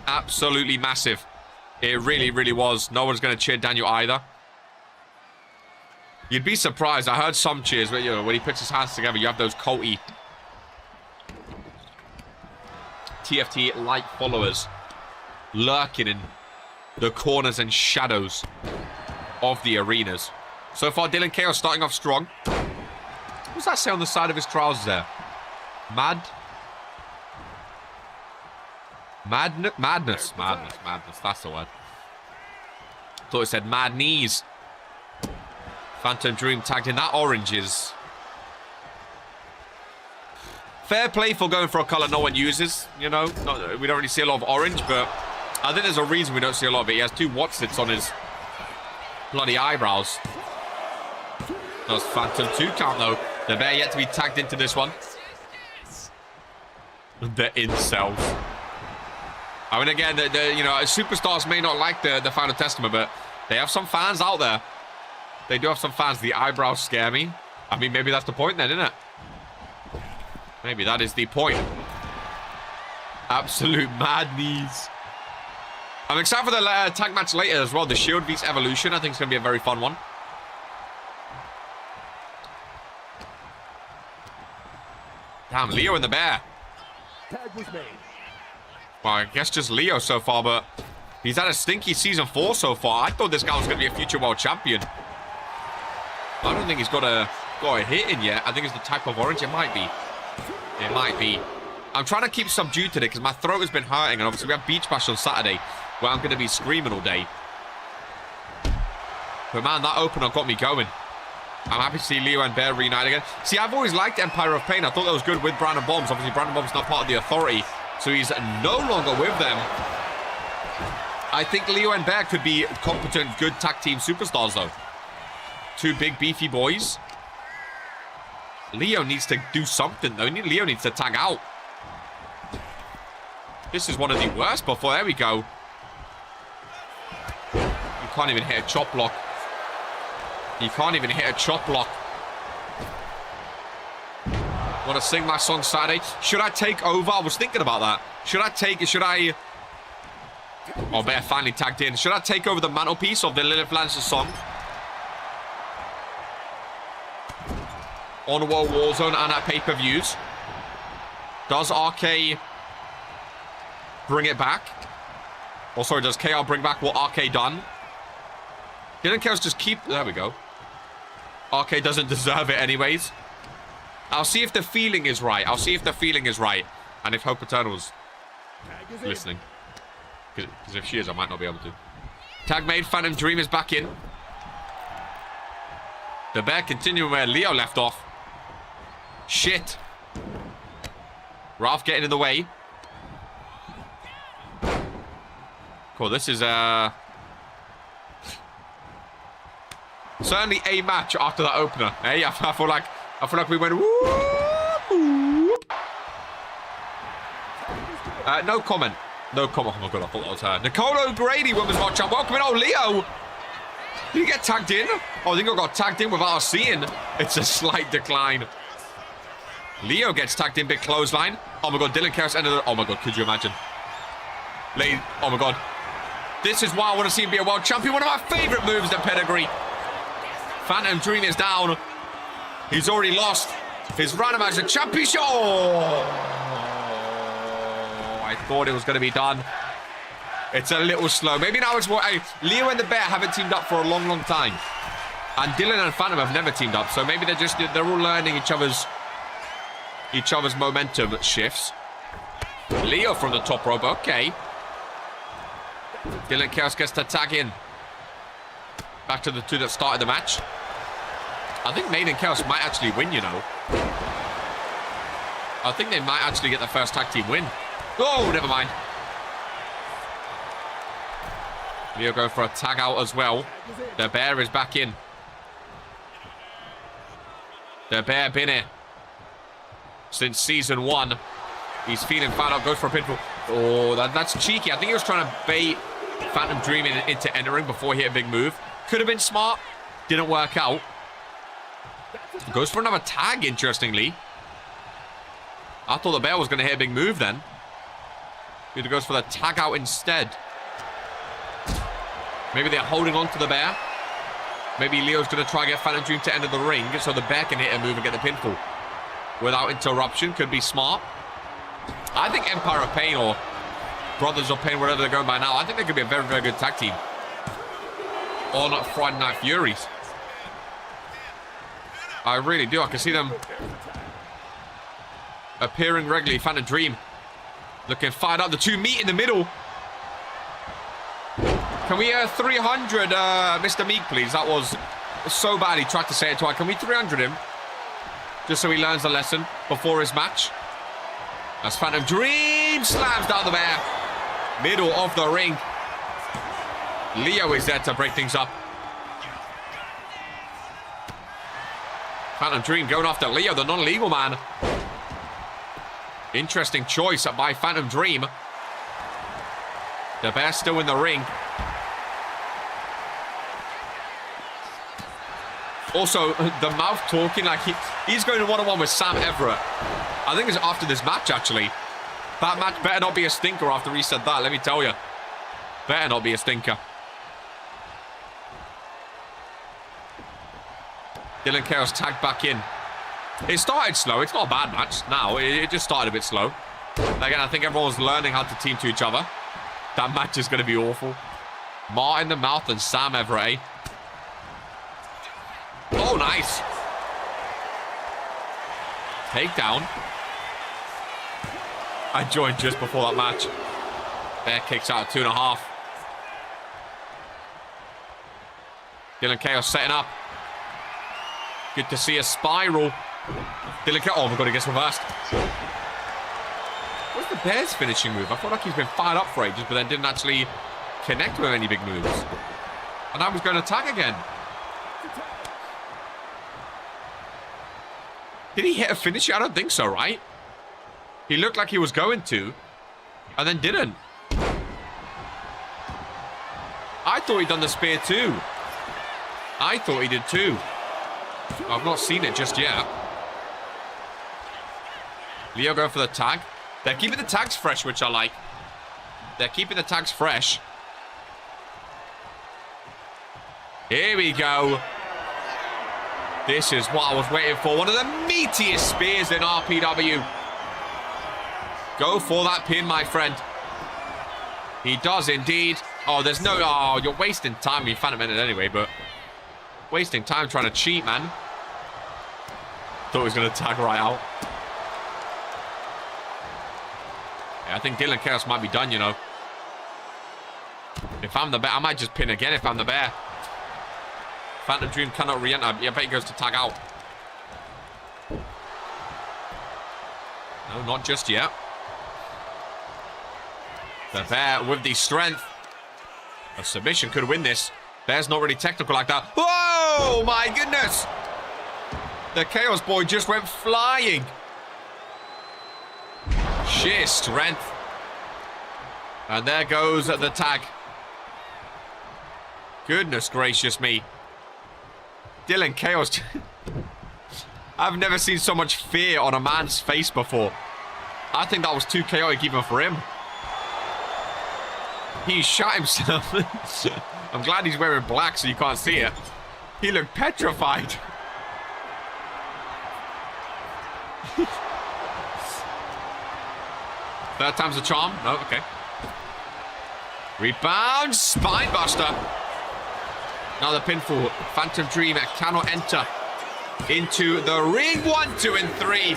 absolutely massive. It really, really was. No one's going to cheer Daniel either. You'd be surprised. I heard some cheers, but you know, when he puts his hands together, you have those culty TFT-like followers lurking in the corners and shadows of the arenas. So far, Dylan Chaos starting off strong. What does that say on the side of his trousers there? Madness. That's the word. Thought it said mad knees. Phantom Dream tagged in. That orange is fair play for going for a color no one uses. You know, we don't really see a lot of orange, but I think there's a reason we don't see a lot of it. He has two Watsits on his bloody eyebrows. That was Phantom 2 count, though. The Bear yet to be tagged into this one. The incels. I mean, again, you know, superstars may not like the Final Testament, but they have some fans out there. They do have some fans. The eyebrows scare me. I mean, maybe that's the point then, isn't it? Maybe that is the point. Absolute mad knees. I'm excited for the tag match later as well. The Shield vs Evolution. I think it's going to be a very fun one. Damn, Leo and the Bear. Tag was made. Well, I guess just Leo so far, but he's had a stinky season 4 so far. I thought this guy was going to be a future world champion. I don't think he's got got a hit in yet. I think it's the type of orange. It might be. It might be. I'm trying to keep subdued today because my throat has been hurting. And obviously we have Beach Bash on Saturday where I'm going to be screaming all day. But man, that opener got me going. I'm happy to see Leo and Bear reunite again. See, I've always liked Empire of Pain. I thought that was good with Brandon Bombs. Obviously, Brandon Bombs not part of the Authority, so he's no longer with them. I think Leo and Bear could be competent, good tag team superstars, though. Two big, beefy boys. Leo needs to do something, though. Leo needs to tag out. This is one of the worst before. There we go. You can't even hit a chop block. You can't even hit a chop block. Want to sing my song Saturday? Should I take over? I was thinking about that. Should I... Oh, Bear finally tagged in. Should I take over the mantelpiece of the Lilith Lancer song? On World Warzone and at pay-per-views. Does RK bring it back? Or sorry, does KR bring back what RK done? Didn't Chaos just keep... There we go. RK doesn't deserve it anyways. I'll see if the feeling is right. I'll see if the feeling is right. And if Hope Eternal's listening. Because if she is, I might not be able to. Tag made. Phantom Dream is back in. The Bear continuing where Leo left off. Shit. Ralph getting in the way. Cool, this is certainly a match after that opener. Hey, I feel like we went whoop. No comment. No comment. Oh my god, I thought that was her. Nicole O'Grady, women's watch out. Welcome in. Oh, Leo. Did he get tagged in? Oh, I think I got tagged in without us seeing. It's a slight decline. Leo gets tagged in, big clothesline. Oh my god, Dylan Chaos ended the... Oh my god, could you imagine? Oh my god. This is why I want to see him be a world champion. One of my favorite moves, the pedigree. Phantom Dream is down. He's already lost his randomizer championship. Oh, I thought it was going to be done. It's a little slow. Maybe now it's more... Leo and the Bear haven't teamed up for a long, long time. And Dylan and Phantom have never teamed up. So maybe they're all learning each other's momentum shifts. Leo from the top rope. Okay. Dylan Chaos gets to tag in. Back to the two that started the match. I think Maiden Chaos might actually win, you know. I think they might actually get the first tag team win. Oh, never mind. Leo go for a tag out as well. The Bear is back in. The Bear been here since season 1. He's feeling fired up. Goes for a pinfall. Oh, that's cheeky. I think he was trying to bait Phantom Dream into entering before he hit a big move. Could have been smart. Didn't work out. Goes for another tag, interestingly. I thought the Bear was going to hit a big move then. He goes for the tag out instead. Maybe they're holding on to the Bear. Maybe Leo's going to try and get Phantom Dream to enter the ring so the Bear can hit a move and get the pinfall without interruption. Could be smart. I think Empire of Pain or Brothers of Pain, wherever they're going by now, I think they could be a very, very good tag team on Friday Night Furies. I really do. I can see them appearing regularly. Phantom Dream looking fired up. The two meet in the middle. Can we 300 Mr. Meek, please? That was so bad he tried to say it twice. Can we 300 him? Just so he learns a lesson before his match. As Phantom Dream slams down the Bear. Middle of the ring. Leo is there to break things up. Phantom Dream going after Leo, the non-legal man. Interesting choice by Phantom Dream. The Bear still in the ring. Also, the mouth talking like he's going to one-on-one with Sam Everett. I think it's after this match, actually. That match better not be a stinker after he said that, let me tell you. Better not be a stinker. Dylan Chaos tagged back in. It started slow. It's not a bad match now. It just started a bit slow. Again, I think everyone's learning how to team to each other. That match is going to be awful. Martin the Mouth and Sam Everett. Oh, nice. takedown. I joined just before that match. Bear kicks out at 2.5. Dylan Chaos setting up. Good to see a spiral. Dylan Chaos. Oh my god, he gets reversed. What's the Bear's finishing move? I feel like he's been fired up for ages, but then didn't actually connect with any big moves. And now he's going to attack again. Did he hit a finisher? I don't think so, right? He looked like he was going to, and then didn't. I thought he'd done the spear too. I thought he did too. I've not seen it just yet. Leo going for the tag. They're keeping the tags fresh, which I like. They're keeping the tags fresh. Here we go. This is what I was waiting for. One of the meatiest spears in RPW. Go for that pin, my friend. He does indeed. Oh, there's no... Oh, you're wasting time. You Phantom Minute anyway, but... Wasting time trying to cheat, man. Thought he was going to tag right out. Yeah, I think Dylan Chaos might be done, you know. If I'm the Bear, I might just pin again if I'm the Bear. Phantom Dream cannot re-enter. Yeah, I bet he goes to tag out. No, not just yet. The Bear with the strength. A submission could win this. Bear's not really technical like that. Whoa, my goodness. The Chaos Boy just went flying. Sheer strength. And there goes the tag. Goodness gracious me. Dylan Chaos. I've never seen so much fear on a man's face before. I think that was too chaotic even for him. He shot himself. I'm glad he's wearing black so you can't see it. He looked petrified. Third time's a charm. No, okay. Rebound. Spinebuster. Another pinfall. Phantom Dream cannot enter into the ring. 1, 2, and 3.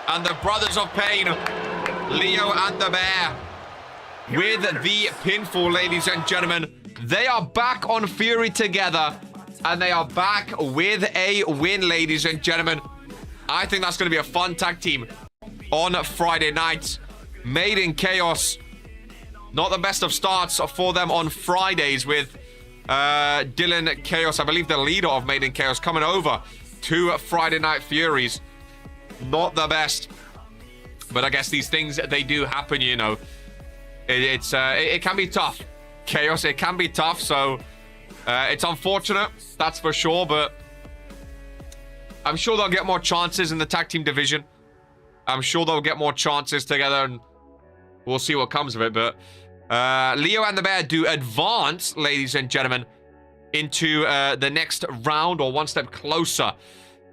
And the Brothers of Pain, Leo and the Bear, with the pinfall, ladies and gentlemen. They are back on Fury together. And they are back with a win, ladies and gentlemen. I think that's going to be a fun tag team on Friday night. Made in Chaos. Not the best of starts for them on Fridays with Dylan Chaos, I believe the leader of Made in Chaos, coming over to Friday Night Furies. Not the best. But I guess these things, they do happen, you know. It can be tough. Chaos, it can be tough. So it's unfortunate, that's for sure. But I'm sure they'll get more chances in the tag team division. I'm sure they'll get more chances together, and we'll see what comes of it. But Leo and the Bear do advance, ladies and gentlemen, into the next round, or one step closer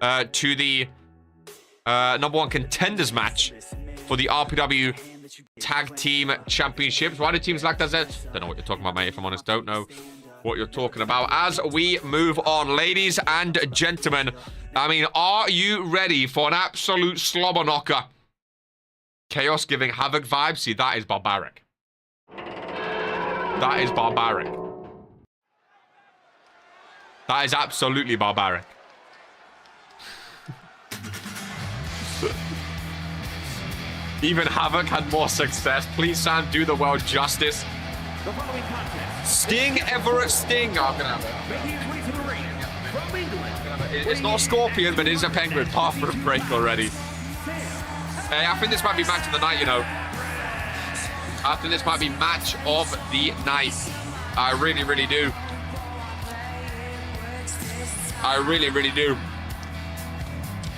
to the #1 contenders match for the RPW Tag Team Championships. Why do teams like that? Don't know what you're talking about, mate, if I'm honest. Don't know what you're talking about. As we move on, ladies and gentlemen, I mean, are you ready for an absolute slobber knocker? Chaos giving Havoc vibes. See, that is barbaric. That is barbaric. That is absolutely barbaric. Even Havoc had more success. Please, Sam, do the world justice. The following contest. Sting, Everett Sting. Oh, I'm gonna have it. Making his way to the ring from England. It's not a scorpion, but it is a penguin. Part for a break already. Hey, I think this might be match of the night, you know. I think this might be match of the night. I really, really do. I really, really do.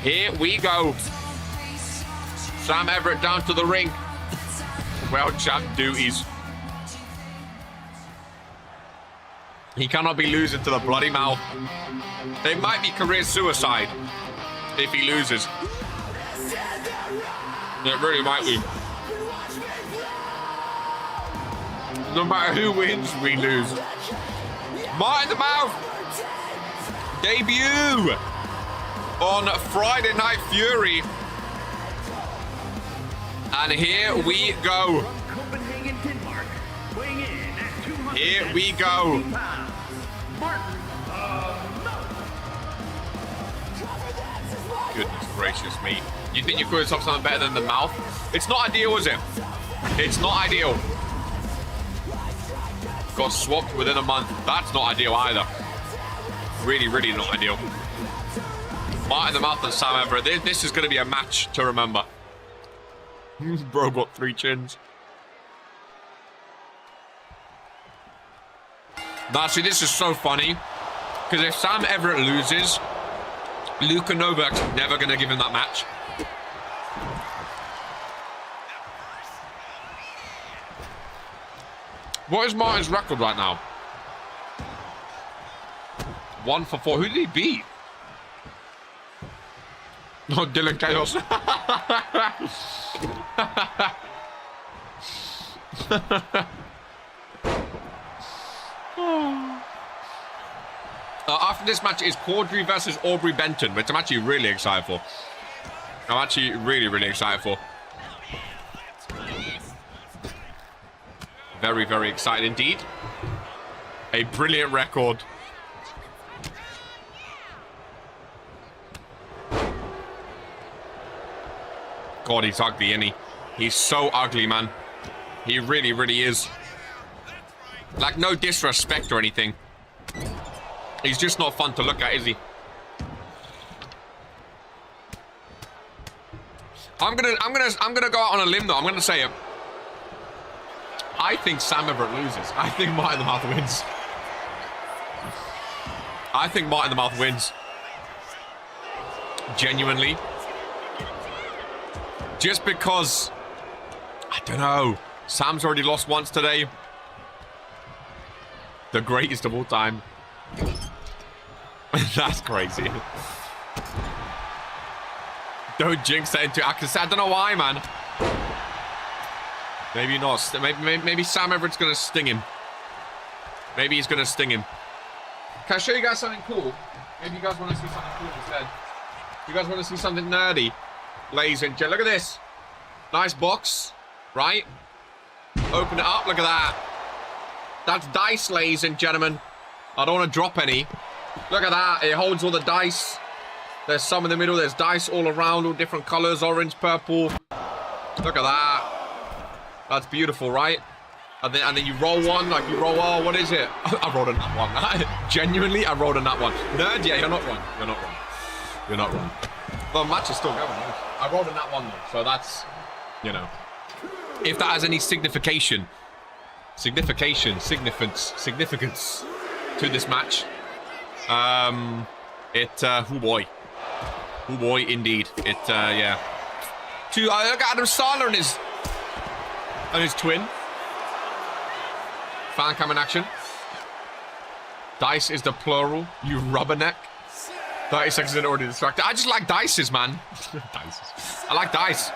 Here we go. Sam Everett down to the ring. World champ duties. He cannot be losing to the bloody mouth. It might be career suicide if he loses. It really might be. No matter who wins, we lose. Mark in the mouth. Debut. on Friday Night Fury. And here we go. Copenhagen, Denmark, weighing in at 200. Here we go. Goodness gracious me. You think you could have something better than the mouth? It's not ideal, is it? It's not ideal. Got swapped within a month. That's not ideal either. Really, really not ideal. Martin the Mouth and Sam Everett. This is going to be a match to remember. Bro got 3 chins. Now, see, this is so funny. Because if Sam Everett loses, Luka Novak's never going to give him that match. What is Martin's record right now? 1 for 4. Who did he beat? Oh, Dylan Chaos. After this match is Caudry versus Aubrey Benton, which I'm actually really excited for. I'm actually really, really excited for. Very, very excited indeed. A brilliant record. God, he's ugly, isn't he? He's so ugly, man. He really, really is. Like, no disrespect or anything. He's just not fun to look at, is he? I'm gonna go out on a limb though. I'm gonna say it. I think Sam Everett loses. I think Martin the Mouth wins. I think Martin the Mouth wins. Genuinely. Just because, I don't know. Sam's already lost once today. The greatest of all time. That's crazy. Don't jinx that into. I don't know why, man. Maybe not. Maybe Sam Everett's gonna sting him. Maybe he's gonna sting him. Can I show you guys something cool? Maybe you guys want to see something cool instead. You guys want to see something nerdy? Ladies and gentlemen, look at this. Nice box, right? Open it up. Look at that. That's dice, ladies and gentlemen. I don't want to drop any. Look at that. It holds all the dice. There's some in the middle. There's dice all around, all different colors, orange, purple. Look at that. That's beautiful, right? And then you roll one, like you roll, oh, what is it? I rolled a nut one. Genuinely, I rolled a nut one. Nerd, yeah, you're not wrong. You're not wrong. You're not wrong. The match is still going. I rolled a nut one though, so that's, you know. If that has any significance to this match. Oh boy, indeed. Yeah. Look at Adam Sandler and his twin. Fan cam in action. Dice is the plural. You rubberneck. 30 seconds in already distracted. I just like dices, man. Dices. I like dice.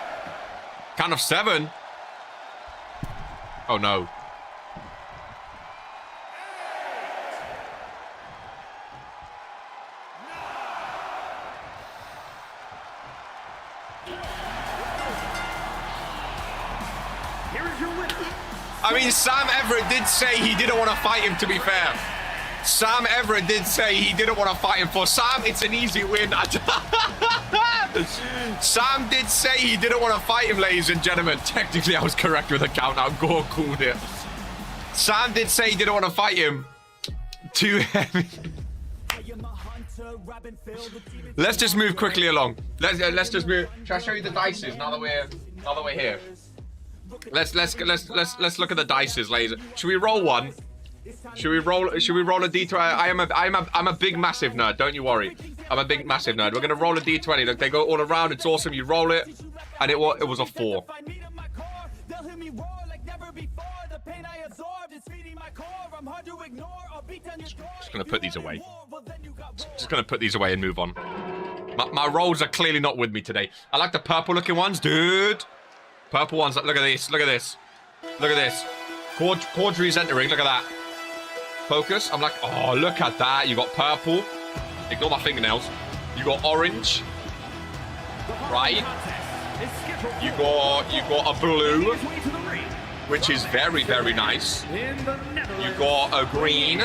Count of 7. Oh no. I mean, Sam Everett did say he didn't want to fight him, to be fair. Sam Everett did say he didn't want to fight him. For Sam, it's an easy win. Sam did say he didn't want to fight him, ladies and gentlemen. Technically, I was correct with the count. I'll go called it. Sam did say he didn't want to fight him. Too heavy. Let's just move quickly along. Let's just move. Shall I show you the dices now that we're here? Let's look at the dices, ladies. Should we roll one? Should we roll a D20? I'm a big massive nerd. Don't you worry. I'm a big massive nerd. We're gonna roll a D20. Look, they go all around. It's awesome. You roll it, and it was a 4. Just gonna put these away. Just gonna put these away and move on. My rolls are clearly not with me today. I like the purple looking ones, dude. Purple ones. Look at this. Look at this. Look at this. Caudry's entering. Look at that. Focus. I'm like, oh, look at that. You got purple. Ignore my fingernails. You got orange, right? You got a blue, which is very, very nice. You got a green.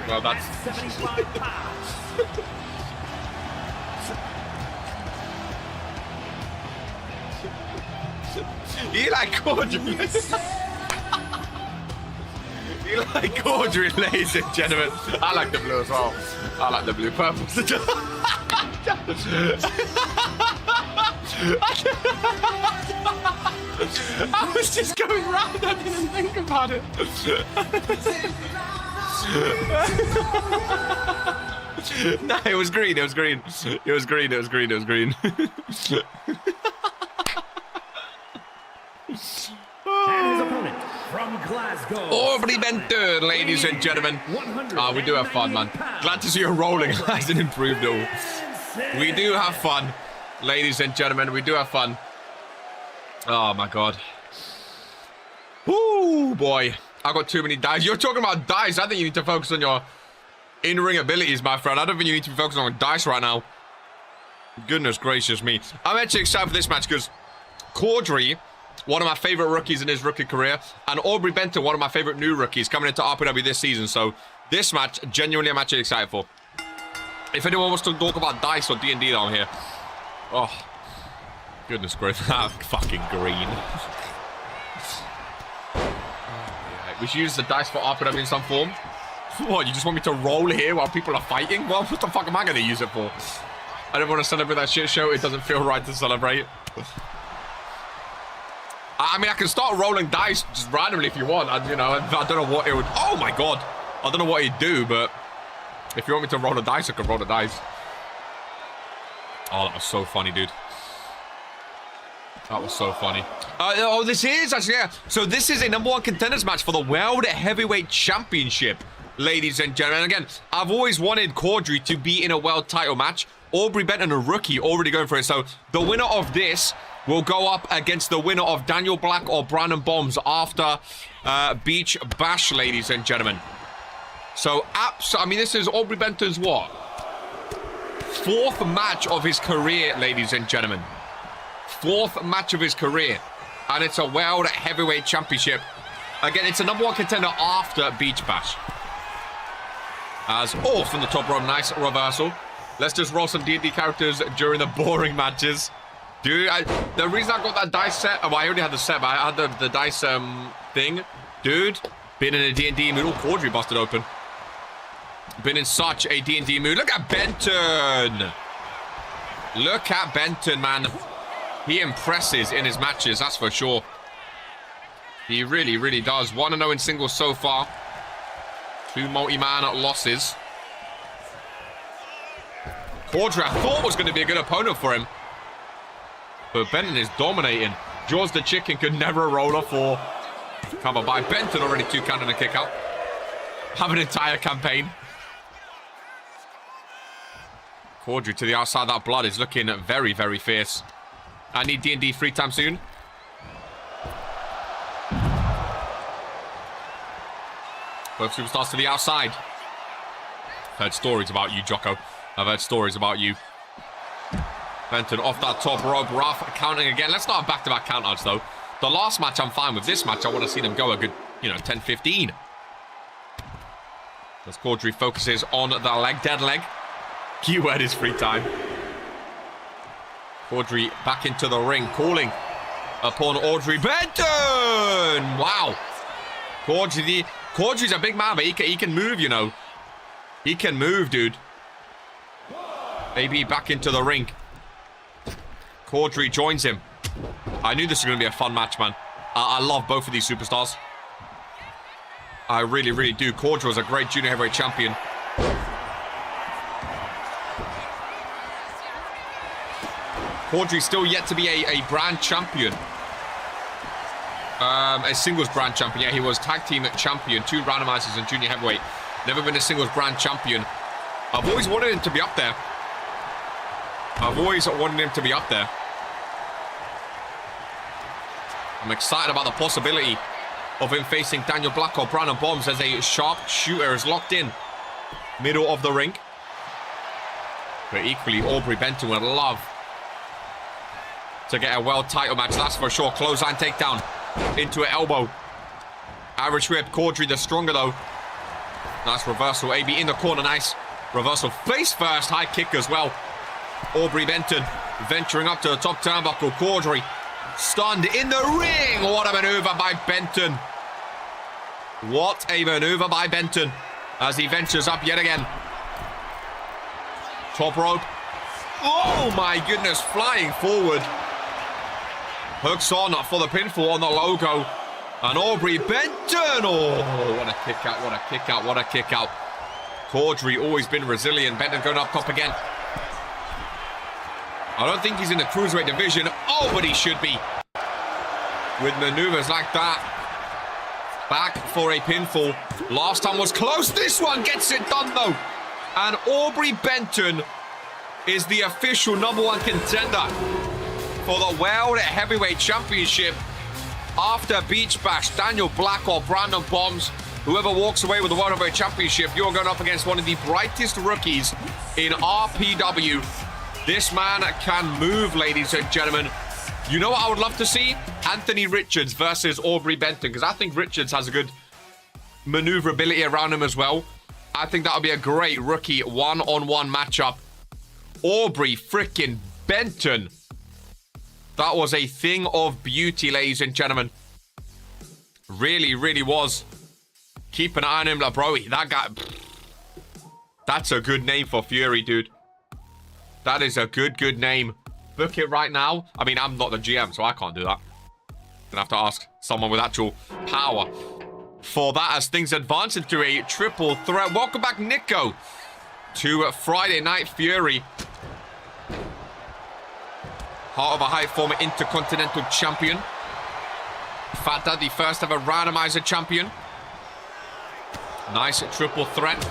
Well, that's... You like Cordry? You like Cordry, ladies and gentlemen? I like the blue as well. I like the blue purple. I was just going round. I didn't think about it. No, it was green. It was green. It was green. It was green. It was green. And his opponent from Glasgow. Aubrey Benton, ladies and gentlemen. We do have fun, man. Glad to see you rolling. Hasn't improved at all. We do have fun, ladies and gentlemen. We do have fun. Oh my god. Woo, boy. I got too many dice. You're talking about dice. I think you need to focus on your in-ring abilities, my friend. I don't think you need to be focusing on dice right now. Goodness gracious me. I'm actually excited for this match because Cordry, one of my favorite rookies in his rookie career, and Aubrey Benton, one of my favorite new rookies coming into RPW this season. So this match, genuinely, I'm actually excited for. If anyone wants to talk about dice or D&D down here. Oh, goodness gracious. Fucking green. We should use the dice for RPW in some form. What, you just want me to roll here while people are fighting? Well, what the fuck am I going to use it for? I don't want to celebrate that shit show. It doesn't feel right to celebrate. I mean, I can start rolling dice just randomly if you want. I don't know what it would... Oh, my God. I don't know what it'd do, but... If you want me to roll a dice, I can roll a dice. Oh, that was so funny, dude. That was so funny. This is actually... Yeah. So this is a #1 contenders match for the World Heavyweight Championship, ladies and gentlemen. And again, I've always wanted Cordry to be in a world title match. Aubrey Benton, a rookie, already going for it. So the winner of this will go up against the winner of Daniel Black or Brandon Bombs after Beach Bash, ladies and gentlemen. So, I mean, this is Aubrey Benton's what? 4th match of his career, ladies and gentlemen. 4th match of his career. And it's a World Heavyweight Championship. Again, it's a #1 contender after Beach Bash. As, from the top rope, nice reversal. Let's just roll some D&D characters during the boring matches. Dude, the reason I got that dice set... Oh, I already had the set, but I had the dice thing. Dude, been in a D&D mood. Oh, Cordry busted open. Been in such a D&D mood. Look at Benton. Look at Benton, man. He impresses in his matches, that's for sure. He really, really does. 1-0 in singles so far. 2 multi-man losses. Cordry, I thought was going to be a good opponent for him. But Benton is dominating. Jaws the Chicken could never roll a 4. Cover by Benton, already 2 count and a kick out. Have an entire campaign. Cordry to the outside. That blood is looking very, very fierce. I need D&D free time soon. Both superstars to the outside. I've heard stories about you, Jocko. I've heard stories about you. Benton off that top rope. Rough counting again. Let's not have back-to-back countouts, though. The last match, I'm fine with. This match, I want to see them go a good, 10-15. As Cordry focuses on the leg. Dead leg. Keyword is free time. Cordry back into the ring, calling upon Aubrey Benton. Wow. Cordry's a big man, but he can move, He can move, dude. AB back into the ring. Cordry joins him. I knew this was going to be a fun match, man. I love both of these superstars. I really, really do. Cordry was a great junior heavyweight champion. Cordry still yet to be a brand champion. A singles brand champion. Yeah, he was tag team champion, 2 randomizers in junior heavyweight. Never been a singles brand champion. I've always wanted him to be up there. I'm excited about the possibility of him facing Daniel Black or Brandon Bombs as a sharp shooter is locked in. Middle of the ring. But equally, Aubrey Benton would love to get a world title match. That's for sure. Clothesline takedown into an elbow. Irish whip. Caudry the stronger, though. Nice reversal. AB in the corner. Nice reversal. Face first. High kick as well. Aubrey Benton venturing up to the top turnbuckle. Caudry stunned in the ring. What a maneuver by Benton. What a maneuver by Benton as he ventures up yet again. Top rope. Oh my goodness, flying forward. Hooks on for the pinfall on the logo. And Aubrey Benton. Oh, what a kick out, what a kick out, what a kick out. Caudry always been resilient. Benton going up top again. I don't think he's in the cruiserweight division. Oh, but he should be. With maneuvers like that. Back for a pinfall. Last time was close. This one gets it done, though. And Aubrey Benton is the official #1 contender for the World Heavyweight Championship. After Beach Bash, Daniel Black or Brandon Bombs, whoever walks away with the World Heavyweight Championship, you're going up against one of the brightest rookies in RPW. This man can move, ladies and gentlemen. You know what I would love to see? Anthony Richards versus Aubrey Benton, because I think Richards has a good maneuverability around him as well. I think that would be a great rookie one-on-one matchup. Aubrey freaking Benton. That was a thing of beauty, ladies and gentlemen. Really, really was. Keep an eye on him, like, bro. That guy... That's a good name for Fury, dude. That is a good name. Book it right now. I mean, I'm not the GM, so I can't do that. Gonna have to ask someone with actual power for that as things advance into a triple threat. Welcome back, Nico, to Friday Night Fury. Heart of a High former Intercontinental Champion. Fat Dad, the first ever randomizer champion. Nice triple threat.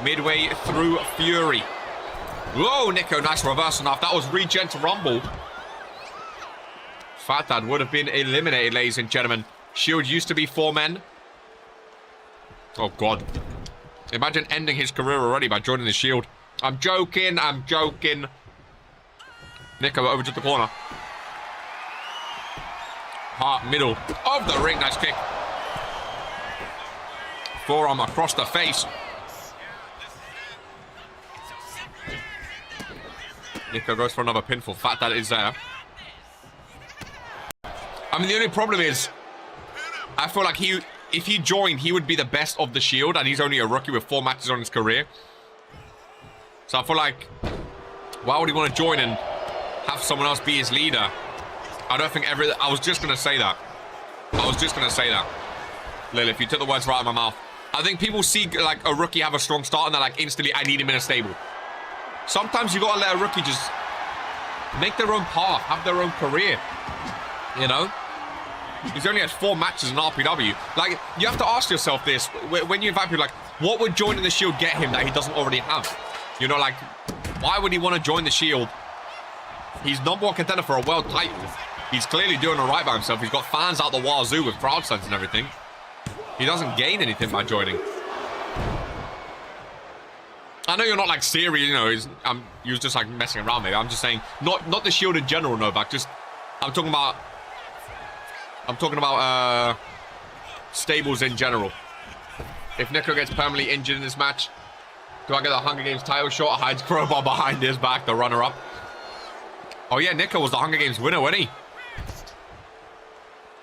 Midway through Fury. Whoa, Nico, nice reversal. Now, if that was Regents Rumble, Fat Dad would have been eliminated, ladies and gentlemen. Shield used to be 4 men. Oh, God. Imagine ending his career already by joining the Shield. I'm joking, I'm joking. Nico over to the corner. Heart middle of the ring. Nice kick. Forearm across the face. Nico goes for another pinfall. Fat Dad is there. I mean, the only problem is, I feel like if he joined, he would be the best of the Shield, and he's only a rookie with 4 matches on his career. So I feel like, why would he want to join and have someone else be his leader? I don't think I was just going to say that. Lil, if you took the words right out of my mouth. I think people see, like, a rookie have a strong start, and they're like, instantly, I need him in a stable. Sometimes you got to let a rookie just make their own path, have their own career. You know? He's only had 4 matches in RPW. Like, you have to ask yourself this. When you invite people, like, what would joining the Shield get him that he doesn't already have? You know, like, why would he want to join the Shield? He's #1 contender for a world title. He's clearly doing all right by himself. He's got fans out the wazoo with crowd sense and everything. He doesn't gain anything by joining. I know you're not, like, serious, you know, he was just, like, messing around, maybe. I'm just saying, not the Shield in general, Novak, just, I'm talking about stables in general. If Nico gets permanently injured in this match, do I get the Hunger Games title shot? Hides crowbar behind his back, the runner-up. Oh, yeah, Nico was the Hunger Games winner, wasn't he?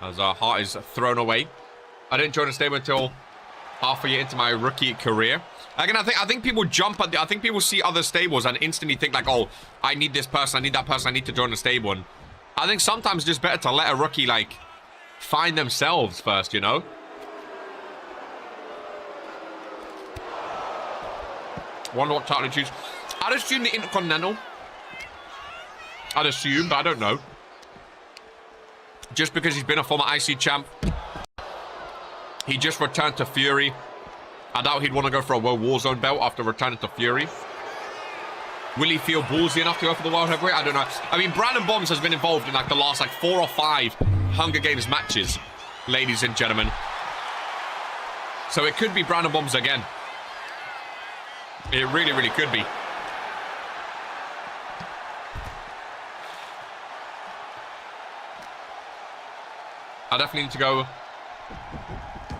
As Hart is thrown away. I didn't join a stable until half a year into my rookie career. Again, I think people jump at I think people see other stables and instantly think like, oh, I need this person, I need that person, I need to join a stable. And I think sometimes it's just better to let a rookie, like, find themselves first, you know? Wonder what title to choose. I'd assume the Intercontinental. I'd assume, but I don't know. Just because he's been a former IC champ. He just returned to Fury. I doubt he'd want to go for a World Warzone belt after returning to Fury. Will he feel ballsy enough to go for the World Heavyweight? I don't know. I mean, Brandon Bombs has been involved in like the last 4 or 5 Hunger Games matches, ladies and gentlemen. So it could be Brandon Bombs again. It really, really could be. I definitely need to go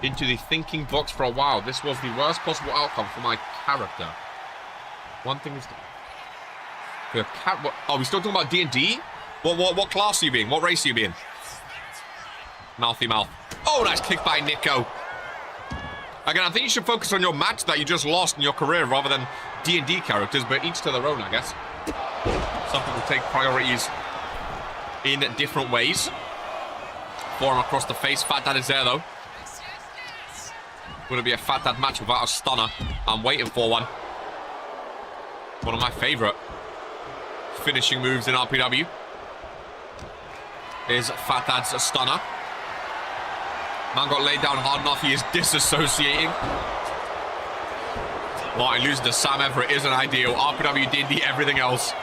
into the thinking box for a while. This was the worst possible outcome for my character. One thing is... Are we still talking about D&D? What class are you being? What race are you being? Mouthy mouth. Oh, nice kick by Nico. Again, I think you should focus on your match that you just lost in your career rather than D&D characters, but each to their own, I guess. Some people take priorities in different ways. Forearm across the face. Fat Dad is there, though. Would it be a Fat Dad match without a stunner? I'm waiting for one. One of my favorite finishing moves in RPW is Fat Dad's stunner. Man got laid down hard enough. He is disassociating. Martin losing to Sam Everett isn't ideal. RPW, D&D, everything else.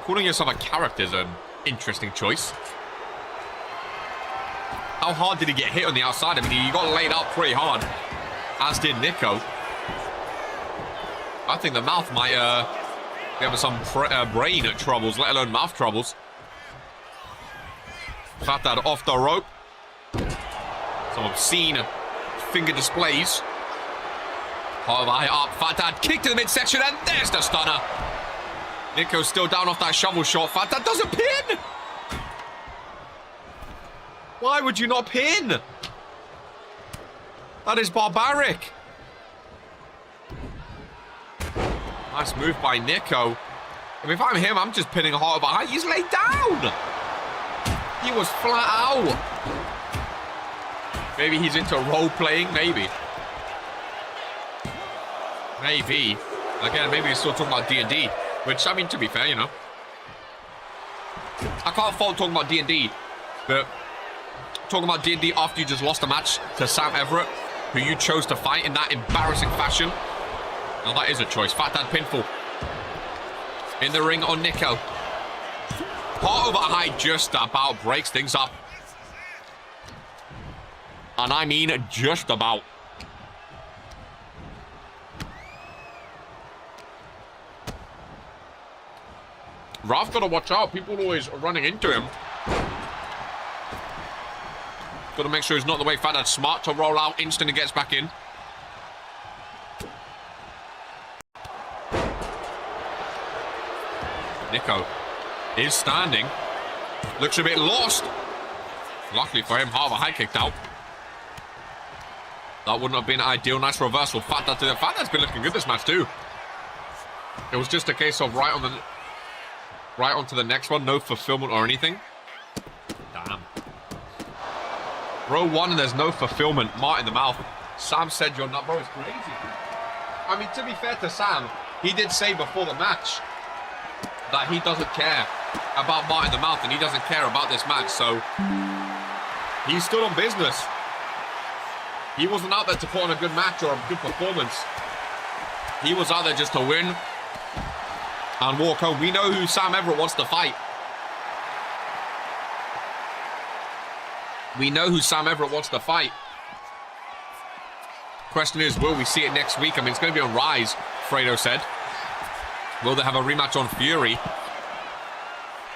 Calling yourself a character is an interesting choice. How hard did he get hit on the outside? I mean, he got laid out pretty hard, as did Nico. I think the mouth might be having some brain troubles, let alone mouth troubles. Fat Dad off the rope. Some obscene finger displays. Hard eye up. Fat Dad kick to the midsection, and there's the stunner. Nico's still down off that shovel shot. Fat Dad doesn't pin. Why would you not pin? That is barbaric. Nice move by Nico. I mean, if I'm him, I'm just pinning hard over high. He's laid down. He was flat out. Maybe he's into role-playing. Maybe. Maybe. Again, maybe he's still talking about D&D. Which, I mean, to be fair, you know. I can't fault talking about D&D. But talking about D&D after you just lost a match to Sam Everett, who you chose to fight in that embarrassing fashion. Now, that is a choice. Fat Dad pinfall. In the ring on Nico. Heart over high just about breaks things up. And I mean just about. Ralph's got to watch out. People are always running into him. Got to make sure he's not the way Fat Dad's smart to roll out. Instantly gets back in. Nico is standing. Looks a bit lost. Luckily for him, half a high kicked out. That wouldn't have been ideal. Nice reversal. Fat Dad to the... Fat Dad's been looking good this match too. It was just a case of right onto the next one. No fulfillment or anything. Damn. Row one and there's no fulfillment. Mart in the mouth. Sam said your nut, bro, is crazy. I mean, to be fair to Sam, he did say before the match that he doesn't care about Mart in the mouth and he doesn't care about this match, so he stood on business. He wasn't out there to put on a good match or a good performance. He was out there just to win and walk home. We know who Sam Everett wants to fight. We know who Sam Everett wants to fight. Question is, will we see it next week? I mean, it's going to be on Rise, Fredo said. Will they have a rematch on Fury?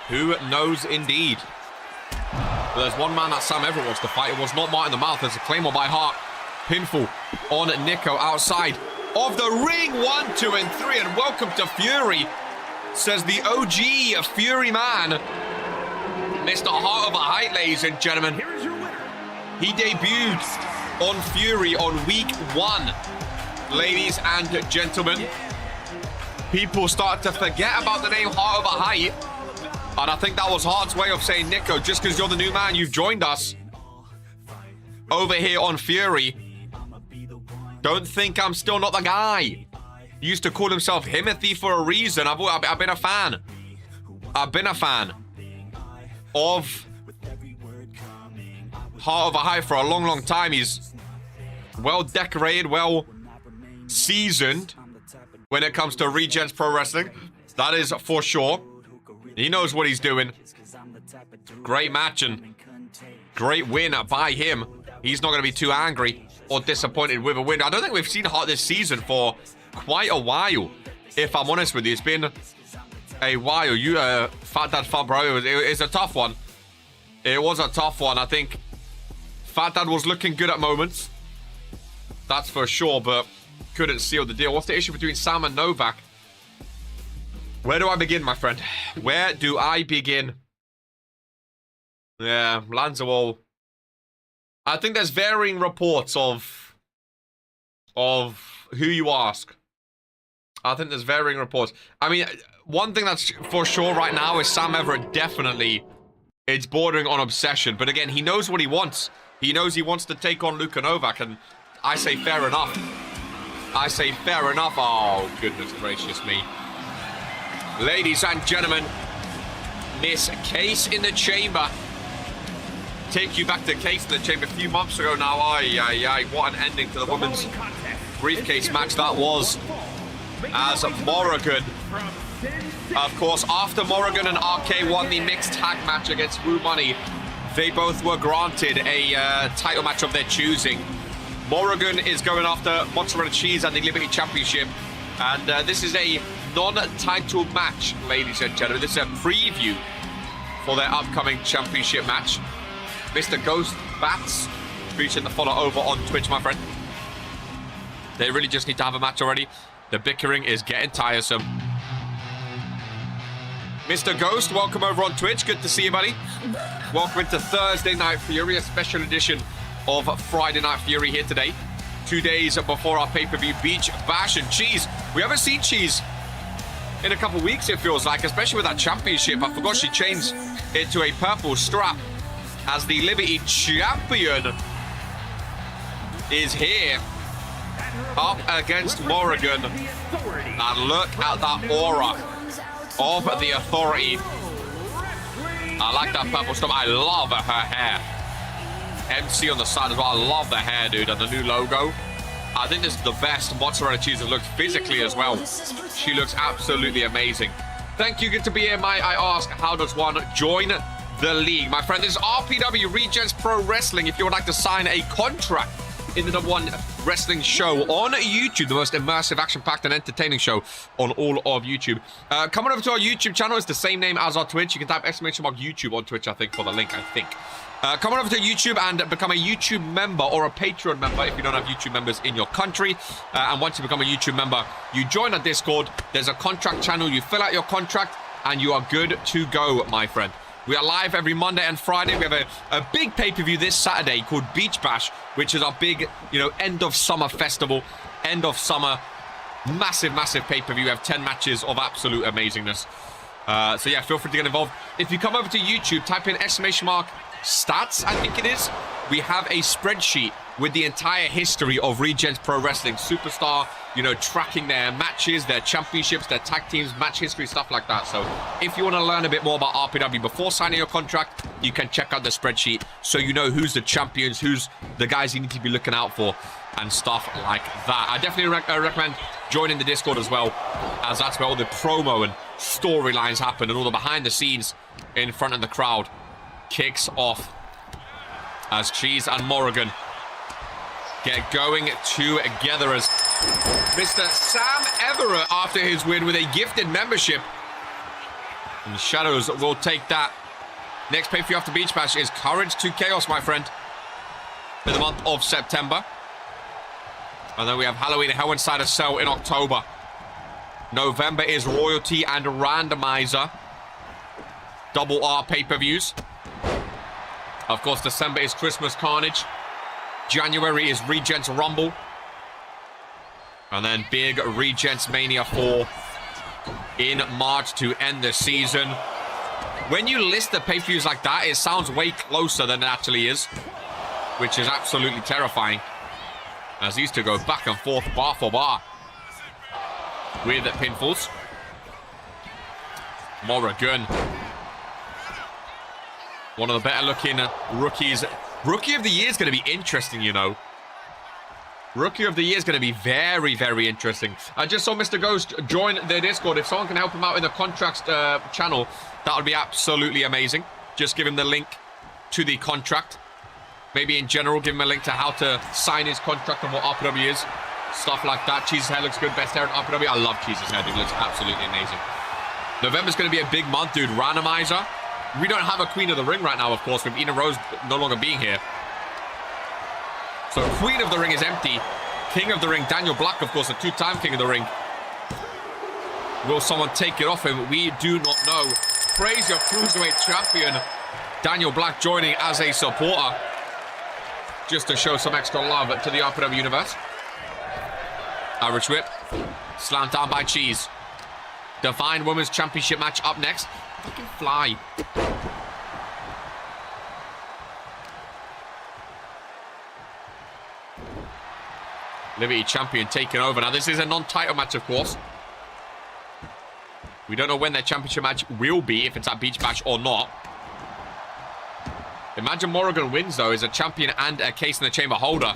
Who knows indeed. But there's one man that Sam Everett wants to fight. It was not Mart in the mouth. There's a Claymore by Hart. Pinfall on Nico outside of the ring. 1, 2, and 3. And welcome to Fury, says the OG Fury man, Mr. Heart over Height, ladies and gentlemen. He debuted on Fury on week 1. Ladies and gentlemen, people start to forget about the name Heart over Height. And I think that was Hart's way of saying, Nico, just because you're the new man, you've joined us over here on Fury. Don't think I'm still not the guy. He used to call himself Himothy for a reason. I've been a fan. I've been a fan of Heart over Height for a long, long time. He's well decorated, well seasoned when it comes to Regents Pro Wrestling. That is for sure. He knows what he's doing. Great match and great win by him. He's not going to be too angry or disappointed with a win. I don't think we've seen Hart this season for quite a while. If I'm honest with you, it's been a while. You, Fat Dad Fun, bro. It's a tough one. It was a tough one. I think Fat Dad was looking good at moments. That's for sure, but couldn't seal the deal. What's the issue between Sam and Novak? Where do I begin, my friend? Where do I begin? Yeah, Lanzawol. I think there's varying reports of who you ask. I think there's varying reports. I mean, one thing that's for sure right now is Sam Everett definitely, it's bordering on obsession. But again, he knows what he wants. He knows he wants to take on Luka Novak, and I say fair enough. I say fair enough. Oh, goodness gracious me. Ladies and gentlemen, Miss Case in the Chamber. Take you back to Case in the Chamber a few months ago now. What an ending to the women's briefcase match that was. As Morrigan, of course, after Morrigan and RK won the mixed tag match against Woo Money, they both were granted a title match of their choosing. Morrigan is going after Mozzarella Cheese and the Liberty Championship, and this is a non-title match, ladies and gentlemen. This is a preview for their upcoming championship match. Mr. Ghost Bats, reaching the follow over on Twitch, my friend. They really just need to have a match already. The bickering is getting tiresome. Mr. Ghost, welcome over on Twitch. Good to see you, buddy. Welcome into Thursday Night Fury, a special edition of Friday Night Fury here today. 2 days before our pay-per-view Beach Bash. And Cheese, we haven't seen Cheese in a couple weeks, it feels like, especially with that championship. I forgot she changed it to a purple strap as the Liberty Champion is here. Up against Morrigan. And look at that aura of the Authority. I like that purple stuff. I love her hair. MC on the side as well. I love the hair, dude, and the new logo. I think this is the best Mozzarella Cheese has looked physically as well. She looks absolutely amazing. Thank you. Good to be here, mate. I ask, how does one join the league? My friend, this is RPW, Regents Pro Wrestling. If you would like to sign a contract in the #1 wrestling show on YouTube, the most immersive, action-packed, and entertaining show on all of YouTube. Come on over to our YouTube channel. It's the same name as our Twitch. You can type !YouTube on Twitch, I think, for the link, come on over to YouTube and become a YouTube member or a Patreon member if you don't have YouTube members in your country. And once you become a YouTube member, you join a Discord. There's a contract channel. You fill out your contract, and you are good to go, my friend. We are live every Monday and Friday. We have a big pay-per-view this Saturday called Beach Bash, which is our big, end of summer festival, end of summer, massive pay-per-view. We have 10 matches of absolute amazingness. So yeah, feel free to get involved. If you come over to YouTube, type in !stats, I think it is. We have a spreadsheet with the entire history of Regents Pro Wrestling Superstar, tracking their matches, their championships, their tag teams, match history, stuff like that. So if you want to learn a bit more about RPW before signing your contract, you can check out the spreadsheet so you know who's the champions, who's the guys you need to be looking out for, and stuff like that. I definitely recommend joining the Discord as well, as that's where all the promo and storylines happen and all the behind the scenes in front of the crowd kicks off as Cheese and Morrigan get going together as Mr. Sam Everett, after his win with a gifted membership. And the Shadows will take that. Next pay-per-view after Beach Bash is Courage to Chaos, my friend, in the month of September. And then we have Halloween Hell Inside a Cell in October. November is Royalty and Randomizer. Double R pay-per-views. Of course, December is Christmas Carnage. January is Regents Rumble. And then big Regents Mania 4 in March to end the season. When you list the pay-per-views like that, it sounds way closer than it actually is, which is absolutely terrifying, as these two go back and forth, bar for bar, with pinfalls. Morrigan, one of the better-looking rookies. Rookie of the Year is going to be interesting, Rookie of the Year is going to be very, very interesting. I just saw Mr. Ghost join the Discord. If someone can help him out in the contracts channel, that would be absolutely amazing. Just give him the link to the contract. Maybe in general, give him a link to how to sign his contract and what RPW is, stuff like that. Cheese's hair looks good. Best hair in RPW. I love Cheese's hair, dude. It looks absolutely amazing. November's going to be a big month, dude. Randomizer. We don't have a Queen of the Ring right now, of course, with Ina Rose no longer being here. So Queen of the Ring is empty. King of the Ring, Daniel Black, of course, a two-time King of the Ring. Will someone take it off him? We do not know. Praise your Cruiserweight champion, Daniel Black, joining as a supporter. Just to show some extra love to the RPW universe. Irish whip. Slammed down by Cheese. Divine Women's Championship match up next. Fucking fly. Liberty champion taking over. Now, this is a non-title match, of course. We don't know when their championship match will be, if it's at Beach Bash or not. Imagine Morrigan wins, though, as a champion and a Case in the Chamber holder.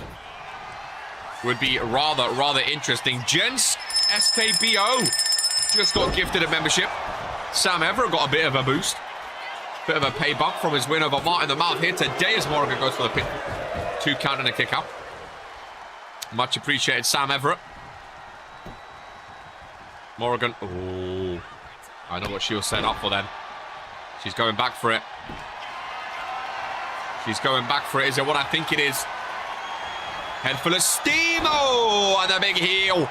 Would be rather interesting. Gents, SKBO just got gifted a membership. Sam Everett got a bit of a boost. Bit of a pay bump from his win over Martin the Mouth here today as Morrigan goes for the pin. 2 count and a kick out. Much appreciated, Sam Everett. Morrigan. Oh, I know what she was set up for then. She's going back for it. She's going back for it. Is it what I think it is? Head full of steam. Oh, and a big heel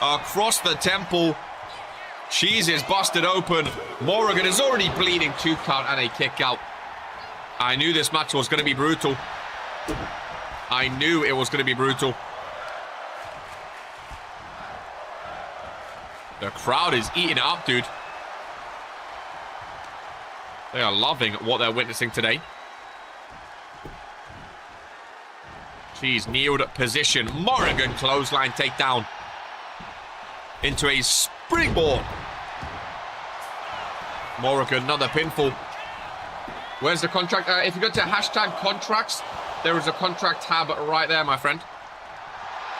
across the temple. Cheese is busted open. Morrigan is already bleeding. 2 count and a kick out. I knew this match was going to be brutal. I knew it was going to be brutal. The crowd is eating it up, dude. They are loving what they're witnessing today. Cheese kneeled position. Morrigan clothesline takedown. Into a springboard. Morrigan, another pinfall. Where's the contract? If you go to hashtag contracts, there is a contract tab right there, my friend.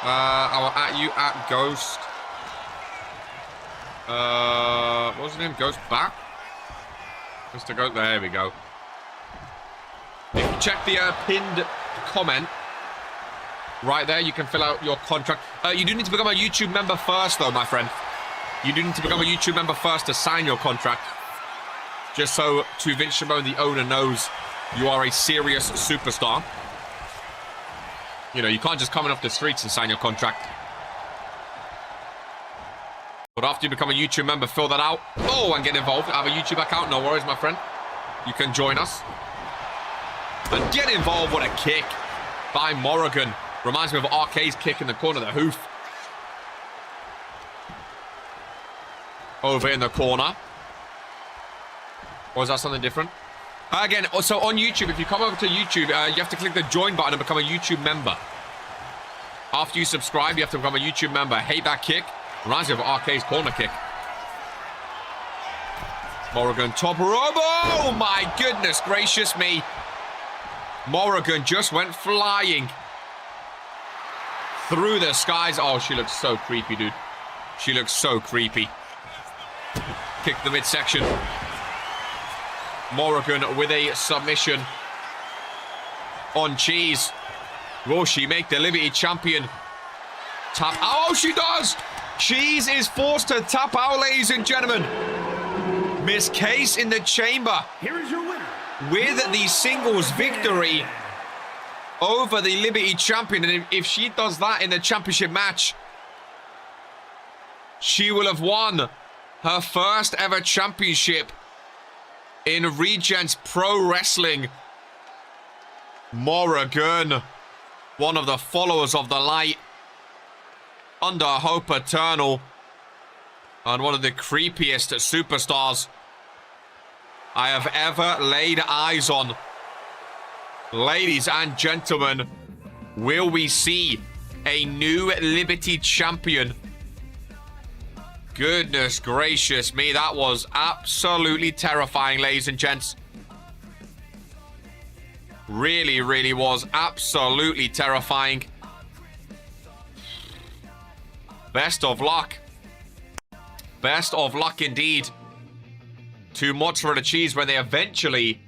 I'll at you at Ghost. What was his name? Ghost back? Just to go. There we go. If you check the pinned comment right there, you can fill out your contract. You do need to become a YouTube member first, though, my friend. You do need to become a YouTube member first to sign your contract. Just so to Vince Shimon, the owner, knows you are a serious superstar. You know, you can't just come in off the streets and sign your contract. But after you become a YouTube member, fill that out. Oh, and get involved. I have a YouTube account. No worries, my friend. You can join us. And get involved. What a kick by Morrigan. Reminds me of RK's kick in the corner, the hoof. Over in the corner. Or is that something different? Again, so on YouTube, if you come over to YouTube, you have to click the join button and become a YouTube member. After you subscribe, you have to become a YouTube member. Hate that kick. Reminds me of RK's corner kick. Morrigan top rope. Oh my goodness gracious me. Morrigan just went flying through the skies. Oh, she looks so creepy, dude. She looks so creepy. Kick the midsection. Morrigan with a submission on Cheese. Will she make the Liberty champion tap? Oh, she does! Cheese is forced to tap out, ladies and gentlemen. Miss Case in the chamber. Here is your winner. With the singles victory over the Liberty champion. And if she does that in the championship match, she will have won her first ever championship in Regents Pro Wrestling. Morrigan, one of the followers of the light, under hope eternal, and one of the creepiest superstars I have ever laid eyes on. Ladies and gentlemen, will we see a new Liberty champion? Goodness gracious me, that was absolutely terrifying, ladies and gents. Really, really was absolutely terrifying. Best of luck. Best of luck indeed to Mozzarella Cheese when they eventually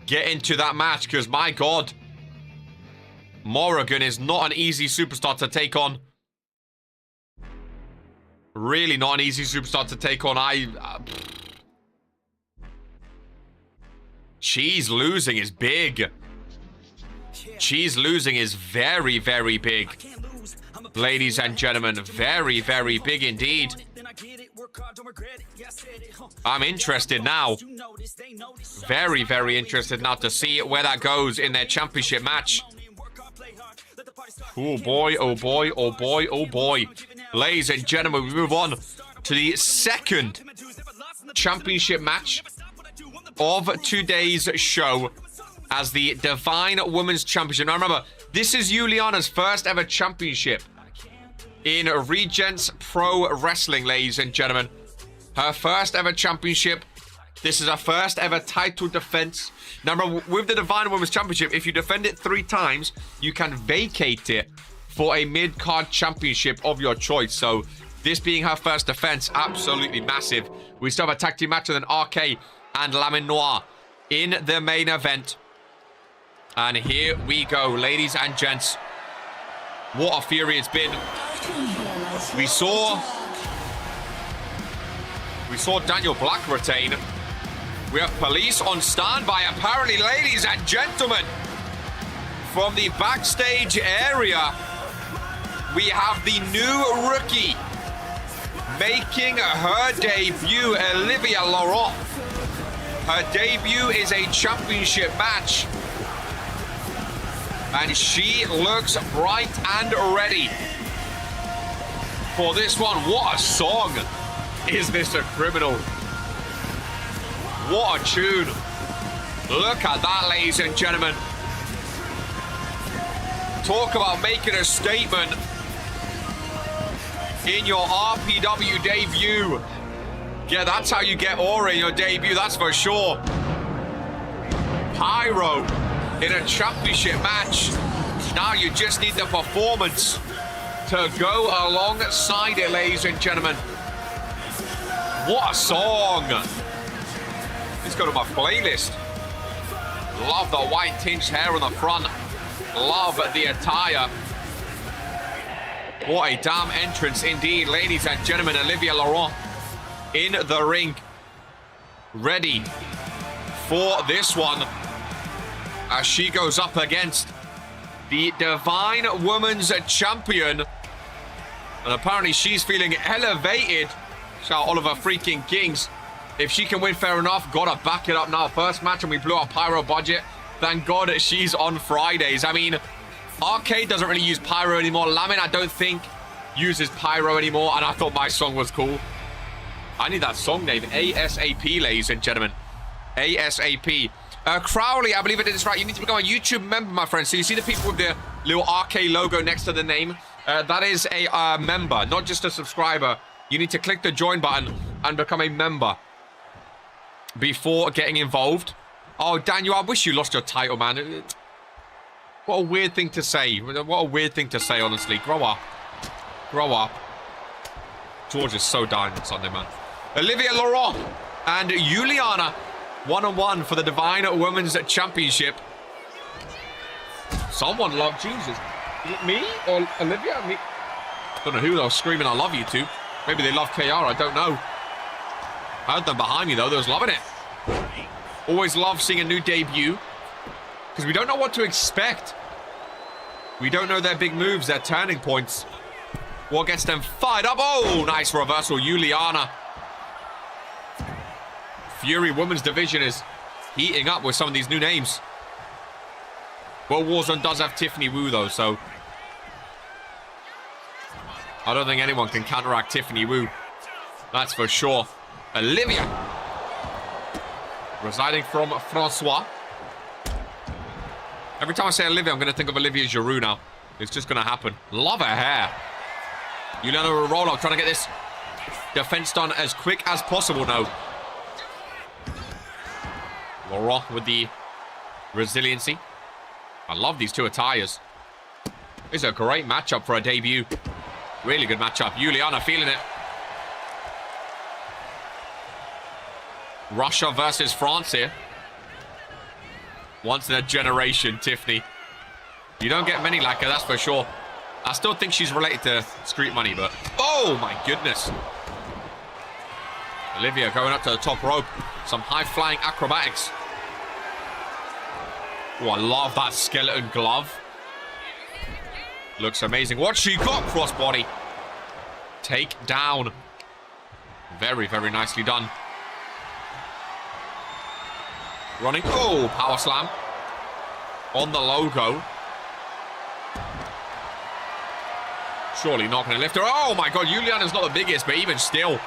get into that match, because my God, Morrigan is not an easy superstar to take on. Really not an easy superstar to take on. Cheese losing is big. Cheese losing is very, very big. Ladies and gentlemen, very, very big indeed. I'm interested now. Very, very interested now to see where that goes in their championship match. Oh boy, oh boy, oh boy, oh boy. Ladies and gentlemen, we move on to the second championship match of today's show as the Divine Women's Championship. Now remember, this is Juliana's first ever championship in Regents Pro Wrestling, ladies and gentlemen. Her first ever championship. This is her first ever title defense. Now remember, with the Divine Women's Championship, if you defend it 3 times, you can vacate it for a mid-card championship of your choice. So this being her first defense, absolutely massive. We still have a tag team match with an RK and Lamin Noir in the main event. And here we go, ladies and gents. What a fury it's been. We saw Daniel Black retain. We have police on standby, apparently, ladies and gentlemen. From the backstage area, we have the new rookie making her debut, Olivia Laurent. Her debut is a championship match. And she looks bright and ready for this one. What a song. Is this a criminal? What a tune. Look at that, ladies and gentlemen. Talk about making a statement in your RPW debut. Yeah, that's how you get aura in your debut, that's for sure. Pyro in a championship match. Now you just need the performance to go alongside it, ladies and gentlemen. What a song. Let's go to my playlist. Love the white tinged hair on the front. Love the attire. What a damn entrance indeed, ladies and gentlemen. Olivia Laurent in the ring. Ready for this one as she goes up against the Divine Women's Champion. And apparently she's feeling elevated. Shout out Oliver freaking Kings. If she can win, fair enough. Gotta back it up now. First match and we blew our pyro budget. Thank God she's on Fridays. I mean, Arcade doesn't really use pyro anymore. Lamin, I don't think, uses pyro anymore. And I thought my song was cool. I need that song name. ASAP, ladies and gentlemen. ASAP. Crowley, I believe it is right. You need to become a YouTube member, my friend. So you see the people with the little RK logo next to the name? That is a member, not just a subscriber. You need to click the join button and become a member before getting involved. Oh, Daniel, I wish you lost your title, man. What a weird thing to say. What a weird thing to say, honestly. Grow up. Grow up. George is so dying on Sunday, man. Olivia Laurent and Juliana, 1-on-1 for the Divine Women's Championship. Someone love Jesus. Is it me or Olivia? Me? Don't know who they were screaming I love you to. Maybe they love KR, I don't know. I heard them behind me though, they was loving it. Always love seeing a new debut. Because we don't know what to expect. We don't know their big moves, their turning points. What gets them fired up? Oh, nice reversal, Juliana. Fury Women's Division is heating up with some of these new names. Well, Warzone does have Tiffany Wu though, so I don't think anyone can counteract Tiffany Wu. That's for sure. Olivia. Residing from Francois. Every time I say Olivia, I'm going to think of Olivia Giroux now. It's just going to happen. Love her hair. Juliana will roll up, trying to get this defense done as quick as possible now. Laurent with the resiliency. I love these two attires. This is a great matchup for a debut. Really good matchup. Juliana feeling it. Russia versus France here. Once in a generation, Tiffany. You don't get many like her, that's for sure. I still think she's related to Street Money, but... Oh, my goodness. Olivia going up to the top rope. Some high-flying acrobatics. Oh, I love that skeleton glove. Looks amazing. What she got? Crossbody. Take down. Very, very nicely done. Running. Oh, power slam. On the logo. Surely not going to lift her. Oh, my God. Juliana's not the biggest, but even still.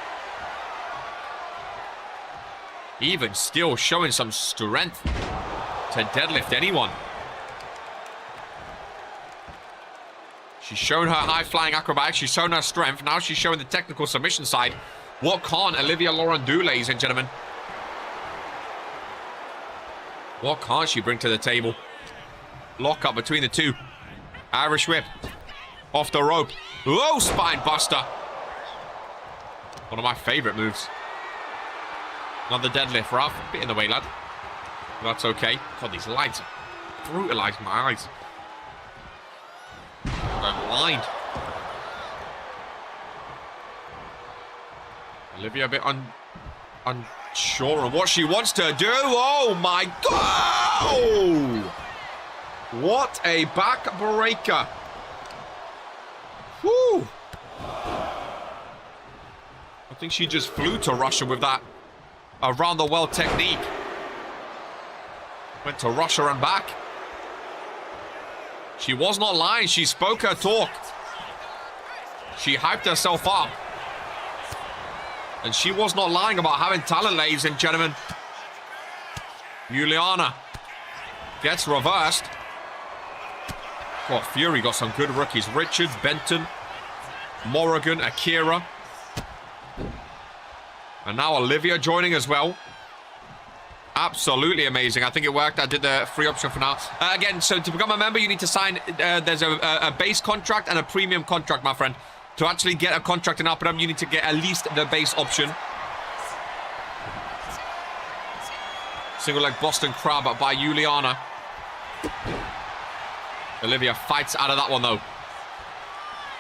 Even still showing some strength to deadlift anyone. She's shown her high-flying acrobatics. She's shown her strength. Now she's showing the technical submission side. What can't Olivia Lauren do, ladies and gentlemen? What can't she bring to the table? Lock up between the two. Irish whip. Off the rope. Low spine buster. One of my favorite moves. Another deadlift, Ralph. Bit in the way, lad. That's okay. God, these lights brutalize my eyes. I'm blind. Olivia a bit unsure on what she wants to do. Oh my God! What a back breaker. Whew. I think she just flew to Russia with that around the well technique. Went to Russia and back. She was not lying. She spoke her talk. She hyped herself up. And she was not lying about having talent, ladies and gentlemen. Juliana gets reversed. Oh, Fury got some good rookies. Richards, Benton, Morrigan, Akira. And now Olivia joining as well. Absolutely amazing. I think it worked. I did the free option for now. Again, so to become a member, you need to sign... there's a base contract and a premium contract, my friend. To actually get a contract in Upper, you need to get at least the base option. Single leg Boston Crab by Juliana. Olivia fights out of that one, though.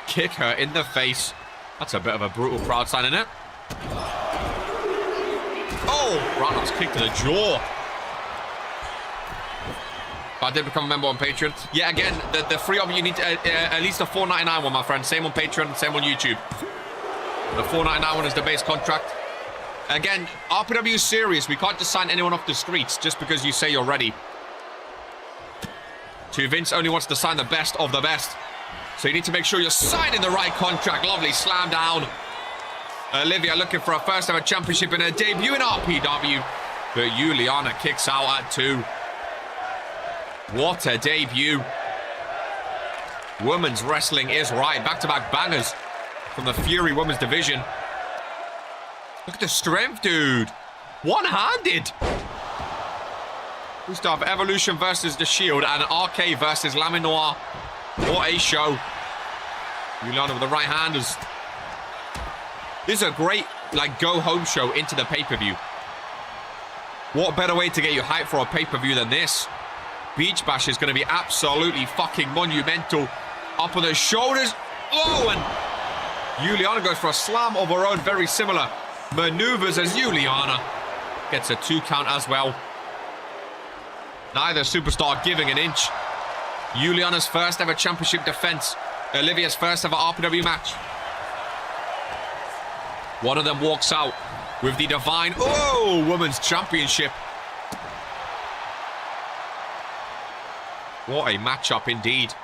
Kick her in the face. That's a bit of a brutal crowd sign, isn't it? Oh, roundhouse kick to the jaw. I did become a member on Patreon. Yeah, again, the free option, you need to, at least a $4.99 one, my friend. Same on Patreon, same on YouTube. The $4.99 one is the base contract. Again, RPW is serious. We can't just sign anyone off the streets just because you say you're ready. To Vince only wants to sign the best of the best. So you need to make sure you're signing the right contract. Lovely slam down. Olivia looking for her first ever championship in her debut in RPW. But Juliana kicks out at 2. What a debut. Women's wrestling is right. Back-to-back bangers from the Fury Women's Division. Look at the strength, dude. One-handed. We start Evolution versus The Shield and RK versus Lamy Noir. What a show. Juliana with the right-handers. This is a great, go-home show into the pay-per-view. What better way to get you hyped for a pay-per-view than this? Beach Bash is going to be absolutely fucking monumental. Up on the shoulders. Oh, and Juliana goes for a slam of her own. Very similar maneuvers as Juliana. Gets a 2 count as well. Neither superstar giving an inch. Juliana's first ever championship defense. Olivia's first ever RPW match. One of them walks out with the Divine, Women's Championship. What a matchup indeed.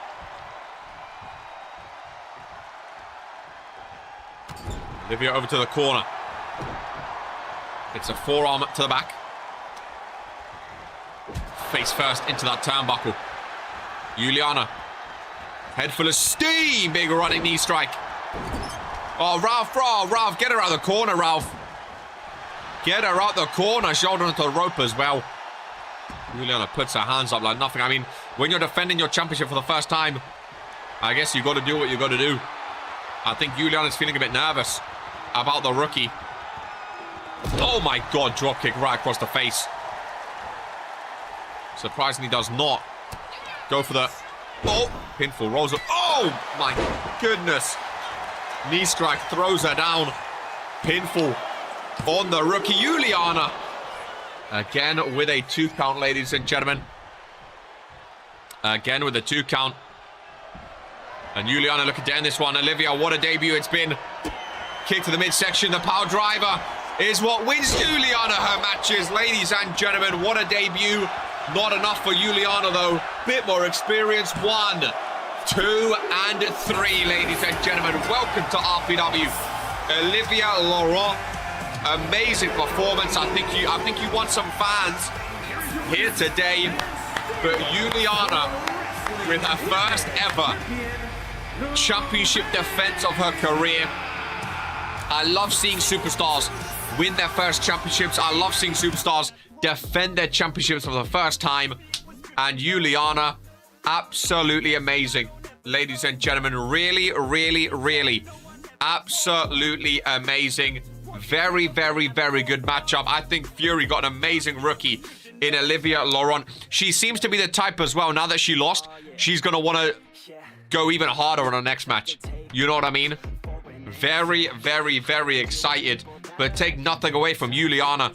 Olivia over to the corner. It's a forearm to the back. Face first into that turnbuckle. Juliana. Head full of steam. Big running knee strike. Oh, Ralph, get her out of the corner, Ralph. Get her out the corner. Shoulder onto the rope as well. Juliana puts her hands up like nothing. I mean, when you're defending your championship for the first time, I guess you got to do what you got to do. I think Juliana's feeling a bit nervous about the rookie. Oh my God, drop kick right across the face. Surprisingly does not go for the Oh, pinfall rolls up. Oh, my goodness. Knee strike throws her down. Pinfall on the rookie, Juliana. Again with a 2 count, ladies and gentlemen. Again with a 2 count. And Juliana looking to end this one. Olivia, what a debut it's been. Kick to the midsection. The power driver is what wins Juliana her matches. Ladies and gentlemen, what a debut. Not enough for Juliana, though. Bit more experience. 1, 2, and 3, ladies and gentlemen. Welcome to RPW. Olivia Laurent. Amazing performance. I think you won some fans here today. But Juliana, with her first ever championship defense of her career. I love seeing superstars win their first championships. I love seeing superstars defend their championships for the first time. And Juliana, absolutely amazing. Ladies and gentlemen, really, really, really absolutely amazing. Very, very, very good matchup. I think Fury got an amazing rookie in Olivia Laurent. She seems to be the type as well. Now that she lost, she's going to want to go even harder on her next match. You know what I mean? Very, very, very excited. But take nothing away from Juliana.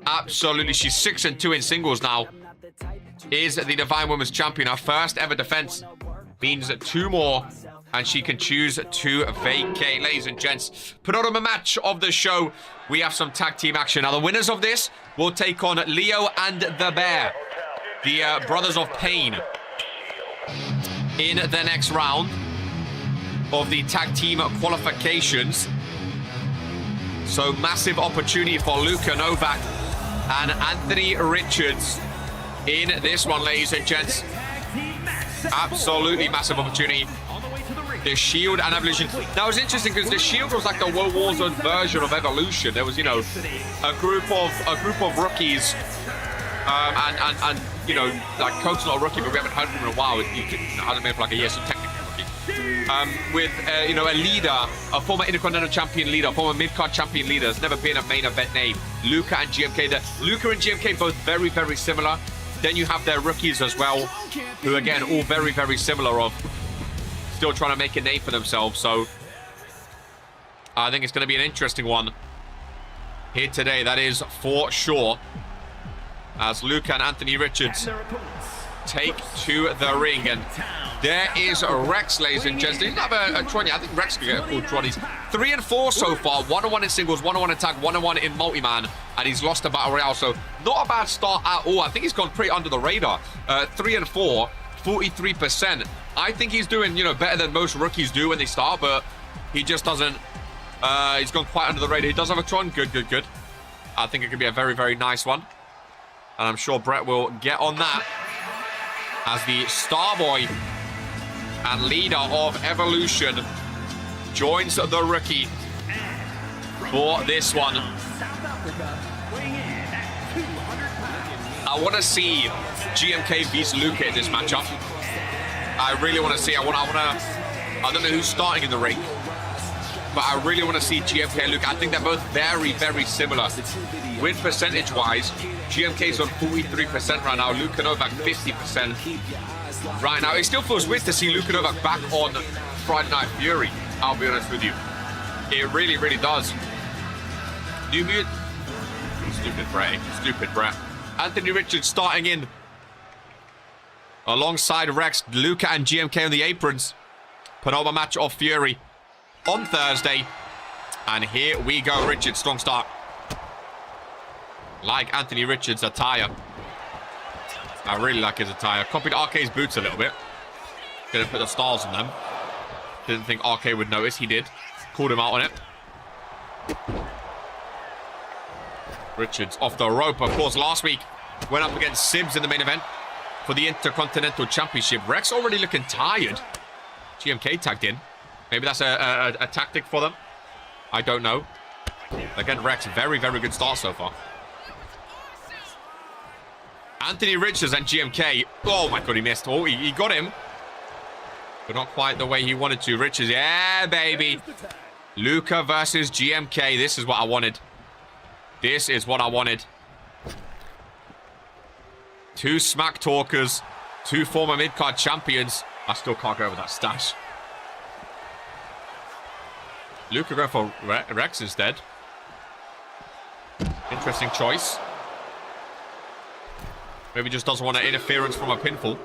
Absolutely. She's 6-2 in singles now. Is the Divine Women's Champion. Her first ever defense means 2 more. And she can choose to vacate. Ladies and gents, penultimate match of the show. We have some tag team action. Now, the winners of this will take on Leo and the Bear, the Brothers of Pain, in the next round of the tag team qualifications. So, massive opportunity for Luka Novak and Anthony Richards in this one, ladies and gents. Absolutely massive opportunity. The Shield and Evolution. Now, it's interesting because the Shield was like the World War Z version of Evolution. There was, you know, a group of rookies, and you know, like Coach's not a rookie, but we haven't heard from him in a while. He hasn't been for like a year, so technically a rookie. With you know, a leader, a former Intercontinental Champion leader, a former mid-card champion leader, has never been a main event name. Luka and GMK. Luka and GMK both very, very similar. Then you have their rookies as well, who again all very, very similar of. Still trying to make a name for themselves, so I think it's going to be an interesting one here today. That is for sure. As Luka and Anthony Richards take to the ring, and there is Rex, ladies and gents. He doesn't have a 20. I think Rex could get a full 20. 3-4 so far. 1-1 in singles, 1-1 in tag, 1-1 in multi-man, and he's lost a battle royale. So not a bad start at all. I think he's gone pretty under the radar. 3-4, 43%. I think he's doing, you know, better than most rookies do when they start, but he just doesn't. He's gone quite under the radar. He does have a Tron. Good, good, good. I think it could be a very, very nice one. And I'm sure Brett will get on that as the Starboy and leader of Evolution joins the rookie for this one. I want to see GMK vs Luka in this matchup. I really want to see. I don't know who's starting in the ring, but I really want to see GMK and Luka. I think they're both very, very similar. Win percentage-wise, GMK's on 43% right now. Luka Novak 50% right now. It still feels weird to see Luka Novak back on Friday Night Fury. I'll be honest with you. It really, really does. New mute. Stupid Brett. Stupid Brett. Anthony Richards starting in. Alongside Rex, Luka and GMK on the aprons. Penultimate match of Fury on Thursday. And here we go. Richards, strong start. Like Anthony Richards' attire. I really like his attire. Copied RK's boots a little bit. Didn't put the stars on them. Didn't think RK would notice. He did. Called him out on it. Richards off the rope. Of course, last week went up against Sims in the main event for the Intercontinental Championship. Rex already looking tired. GMK tagged in. Maybe that's a tactic for them. I don't know. Again, Rex, very, very good start so far. Anthony Richards and GMK. Oh my God, he missed. Oh, he got him. But not quite the way he wanted to. Richards, yeah, baby. Luka versus GMK. This is what I wanted. This is what I wanted. Two smack talkers. Two former mid-card champions. I still can't go over that stash. Luca going for Rex instead. Interesting choice. Maybe just doesn't want an interference from a pinfall.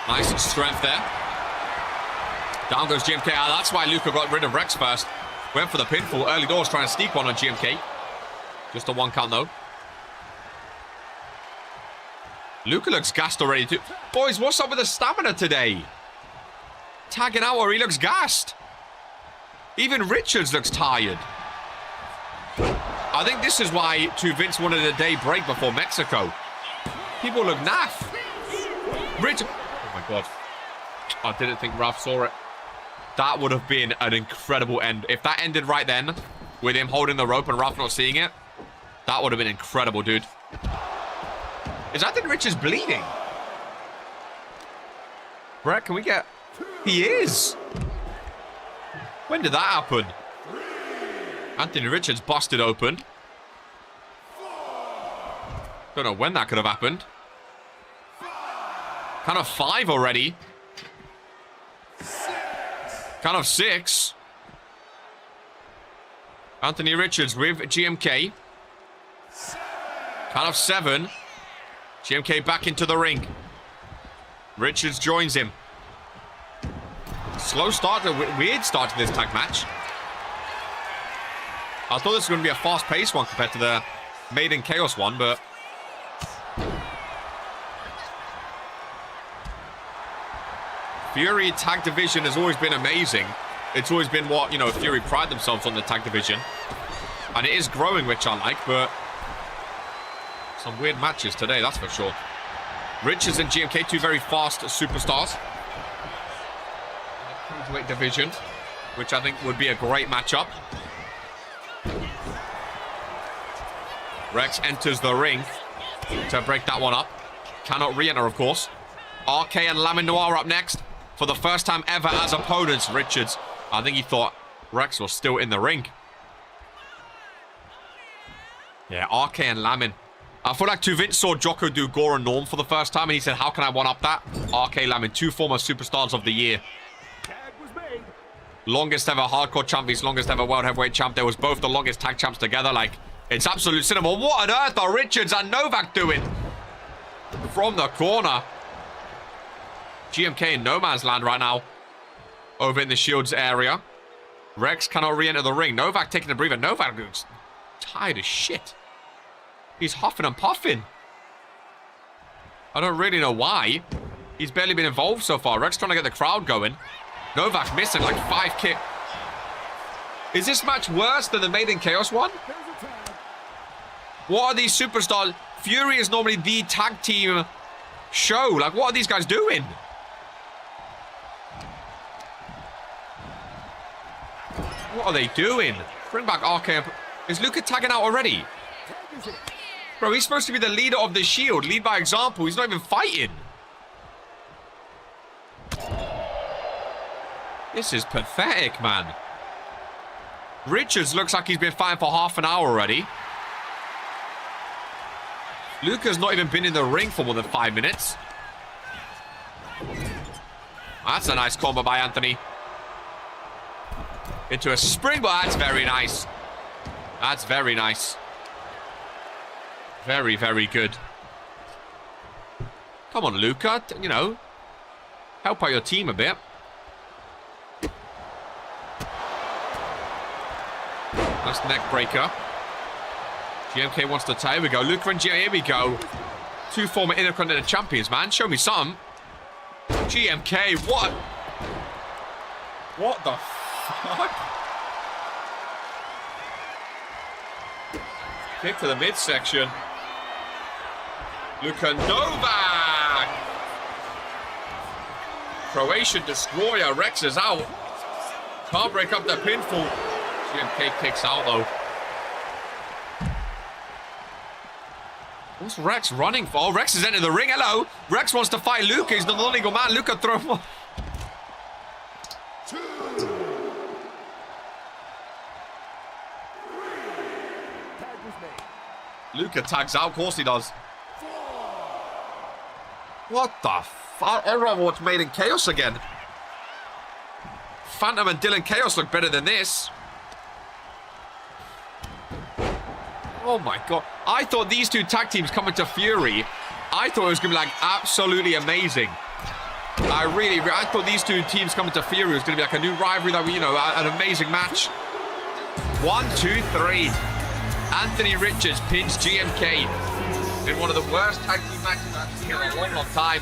Nice strength there. Down goes GMK. Ah, that's why Luca got rid of Rex first. Went for the pinfall. Early doors trying to sneak one on GMK. Just a 1 count though. Luca looks gassed already too. Boys, what's up with the stamina today? Tagging out or he looks gassed. Even Richards looks tired. I think this is why Vince wanted a day break before Mexico. People look naff. Richard. Oh my God. I didn't think Raf saw it. That would have been an incredible end. If that ended right then, with him holding the rope and Raf not seeing it, that would have been incredible, dude. Is Anthony Richards bleeding? Brett, can we get... He is! When did that happen? Anthony Richards busted open. Don't know when that could have happened. Kind of 5 already. Kind of 6. Anthony Richards with GMK. Kind of 7. GMK back into the ring. Richards joins him. Slow start, a weird start to this tag match. I thought this was going to be a fast-paced one compared to the Made in Chaos one, but... Fury tag division has always been amazing. It's always been what, you know, Fury pride themselves on the tag division. And it is growing, which I like, but... Some weird matches today, that's for sure. Richards and GMK, two very fast superstars. Cruiserweight division, which I think would be a great matchup. Rex enters the ring to break that one up. Cannot re-enter, of course. RK and Lamin Noir up next for the first time ever as opponents. Richards, I think he thought Rex was still in the ring. Yeah, RK and Lamin. I feel like Vince saw Jocko do Gore and Norm for the first time, and he said, how can I one-up that? RK Lamin, two former superstars of the year. Longest ever hardcore champions, longest ever world heavyweight champ. They was both the longest tag champs together. Like, it's absolute cinema. What on earth are Richards and Novak doing? From the corner. GMK in no man's land right now. Over in the Shields area. Rex cannot re-enter the ring. Novak taking a breather. Novak looks tired as shit. He's huffing and puffing. I don't really know why. He's barely been involved so far. Rex trying to get the crowd going. Novak missing like 5 kick. Is this match worse than the Made in Chaos one? What are these superstars? Fury is normally the tag team show. Like, what are these guys doing? What are they doing? Bring back RK. Is Luca tagging out already? Bro, he's supposed to be the leader of the Shield. Lead by example. He's not even fighting. This is pathetic, man. Richards looks like he's been fighting for half an hour already. Luca's not even been in the ring for more than 5 minutes. That's a nice combo by Anthony. Into a springboard. That's very nice. That's very nice. Very, very good. Come on, Luca. You know, help out your team a bit. Nice neck breaker. GMK wants to tie. Here we go. Luca and GMK. Here we go. Two former Intercontinental champions, man. Show me something. GMK. What? What the fuck? Kick to the midsection. Luka Novak. Croatian destroyer. Rex is out. Can't break up the pinfall. GMK kicks out though. What's Rex running for? Oh, Rex is entered the ring. Hello. Rex wants to fight Luca. He's the non-legal man. Luca throw him off. Luca tags out. Of course he does. What the fuck? Everyone wants Made in Chaos again. Phantom and Dylan Chaos look better than this. Oh my god. I thought these two tag teams coming to Fury, I thought it was going to be like absolutely amazing. I thought these two teams coming to Fury was going to be like a new rivalry that we, you know, an amazing match. 1, 2, 3. Anthony Richards pins GMK in one of the worst tag team matches I've seen in a long, long time.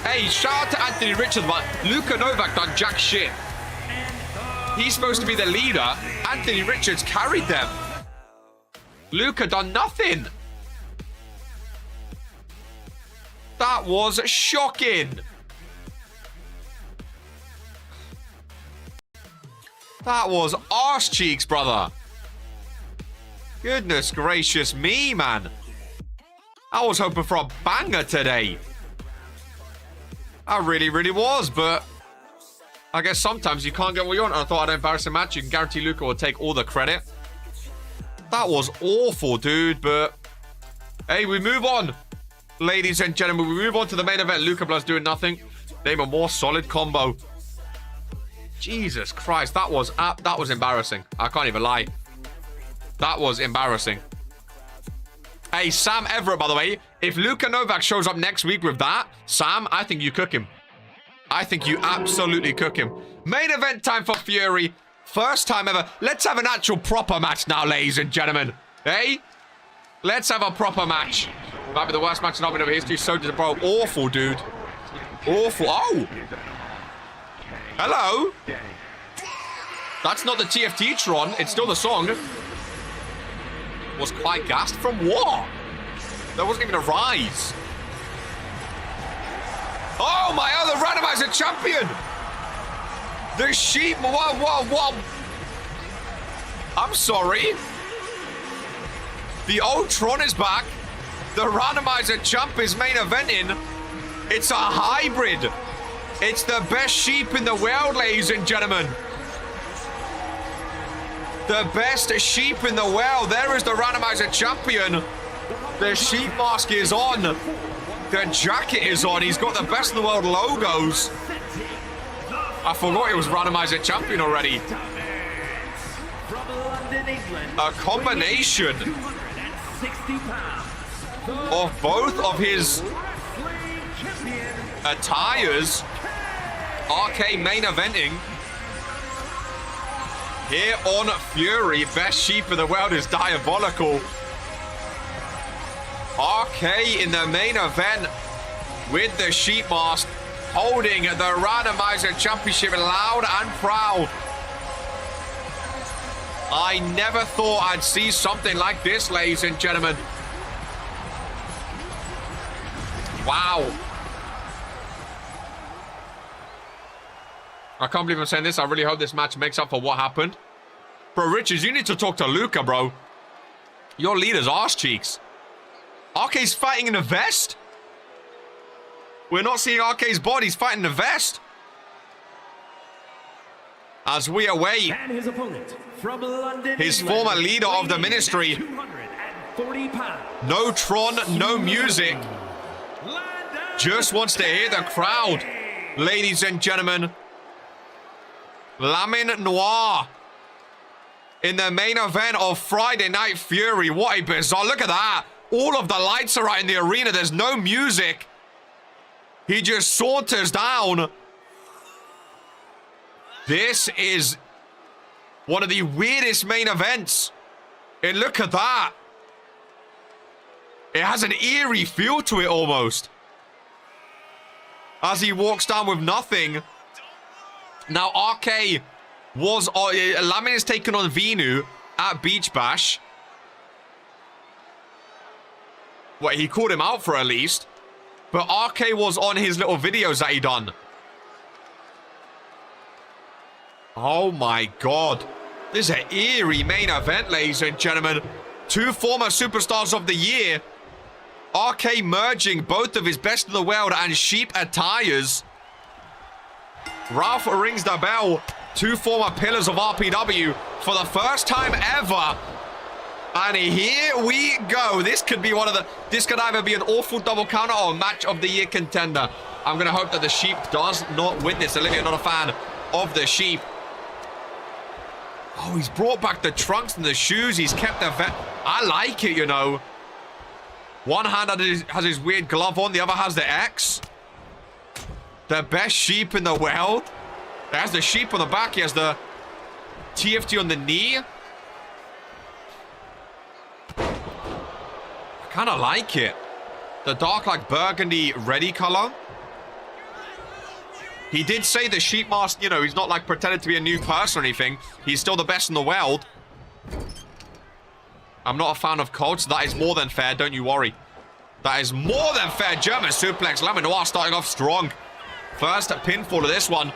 Hey, shout out to Anthony Richards, but Luka Novak done jack shit. He's supposed to be the leader. Anthony Richards carried them. Luka done nothing. That was shocking. That was arse cheeks, brother. Goodness gracious me, man. I was hoping for a banger today. I really, really was, but I guess sometimes you can't get what you want. I thought I'd embarrass a match. You can guarantee Luka will take all the credit. That was awful, dude, but hey, we move on. Ladies and gentlemen, we move on to the main event. Luka Blood's doing nothing. Name a more solid combo. Jesus Christ, that was embarrassing. I can't even lie. That was embarrassing. Hey, Sam Everett, by the way, if Luka Novak shows up next week with that, Sam, I think you cook him. I think you absolutely cook him. Main event time for Fury. First time ever. Let's have an actual proper match now, ladies and gentlemen. Hey? Let's have a proper match. Might be the worst match in WWE history. So did bro. Awful, dude. Awful. Oh. Hello. That's not the TFT Tron. It's still the song. Was quite gassed from what? There wasn't even a rise. Oh, my other randomizer champion. The sheep. Whoa. I'm sorry. The old Tron is back. The randomizer champ is main eventing. It's a hybrid. It's the best sheep in the world, ladies and gentlemen. The best sheep in the world. There is the randomizer champion. The sheep mask is on. The jacket is on. He's got the best in the world logos. I forgot he was randomizer champion already. A combination of both of his attires. RK main eventing. Here on Fury, best sheep in the world is diabolical. RK in the main event with the sheep mask, holding the randomizer championship loud and proud. I never thought I'd see something like this, ladies and gentlemen. Wow. I can't believe I'm saying this. I really hope this match makes up for what happened. Bro, Richards, you need to talk to Luka, bro. Your leader's arse cheeks. RK's fighting in a vest? We're not seeing RK's body. He's fighting in a vest. As we await And his opponent from London, his former leader of the ministry. 240 pounds. No Tron, no music. Just wants to hear the crowd. Ladies and gentlemen. Lamin Noir in the main event of Friday Night Fury. What a bizarre. Look at that. All of the lights are out in the arena. There's no music. He just saunters down. This is one of the weirdest main events. And look at that. It has an eerie feel to it almost. As he walks down with nothing. Now, RK was... Lamin is taken on Venu at Beach Bash. Well, he called him out for at least. But RK was on his little videos that he done. Oh my god. This is an eerie main event, ladies and gentlemen. Two former superstars of the year. RK merging both of his best in the world and sheep attires. Ralph rings the bell. Two former pillars of RPW for the first time ever. And here we go. This could be this could either be an awful double counter or a match of the year contender. I'm going to hope that the Sheep does not win this. Olivia, not a fan of the Sheep. Oh, he's brought back the trunks and the shoes. He's kept the vet. I like it, you know. One hand has his weird glove on. The other has the X. The best Sheep in the world. There's the Sheep on the back. He has the TFT on the knee. I kind of like it. The dark, like, burgundy ready color. He did say the Sheep mask, you know, he's not, like, pretended to be a new person or anything. He's still the best in the world. I'm not a fan of Colts. That is more than fair. Don't you worry. That is more than fair. German suplex. Laminoir starting off strong. First pinfall of this one.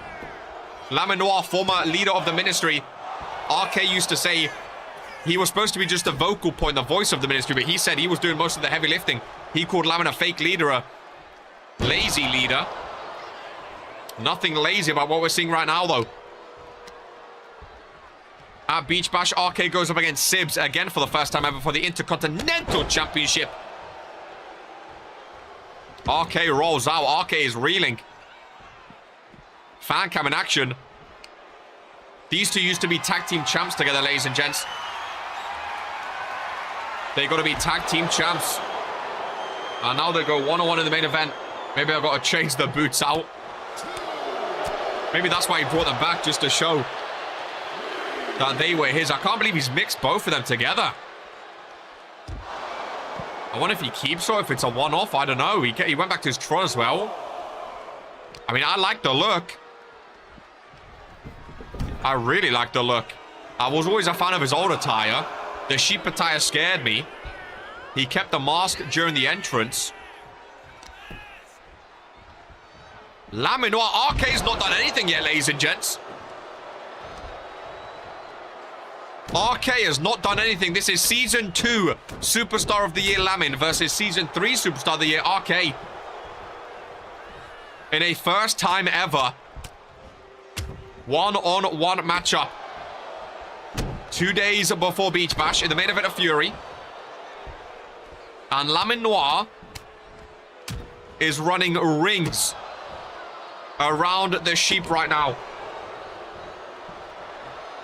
Laminoir, former leader of the ministry. RK used to say he was supposed to be just a vocal point, the voice of the ministry, but he said he was doing most of the heavy lifting. He called Lamin a fake leader, a lazy leader. Nothing lazy about what we're seeing right now, though. At Beach Bash, RK goes up against Sibs again for the first time ever for the Intercontinental Championship. RK rolls out. RK is reeling. Fan cam in action. These two used to be tag team champs together, ladies and gents. They got to be tag team champs. And now they go one-on-one in the main event. Maybe I've got to change the boots out. Maybe that's why he brought them back, just to show that they were his. I can't believe he's mixed both of them together. I wonder if he keeps or if it's a one-off. I don't know. He went back to his Tron as well. I mean, I like the look. I really like the look. I was always a fan of his old attire. The Sheep attire scared me. He kept the mask during the entrance. Laminoir. RK's not done anything yet, ladies and gents. RK has not done anything. This is Season 2 Superstar of the Year Lamin versus Season 3 Superstar of the Year RK. In a first time ever one-on-one matchup. 2 days before Beach Bash in the main event of Fury. And Laminoir is running rings around the Sheep right now.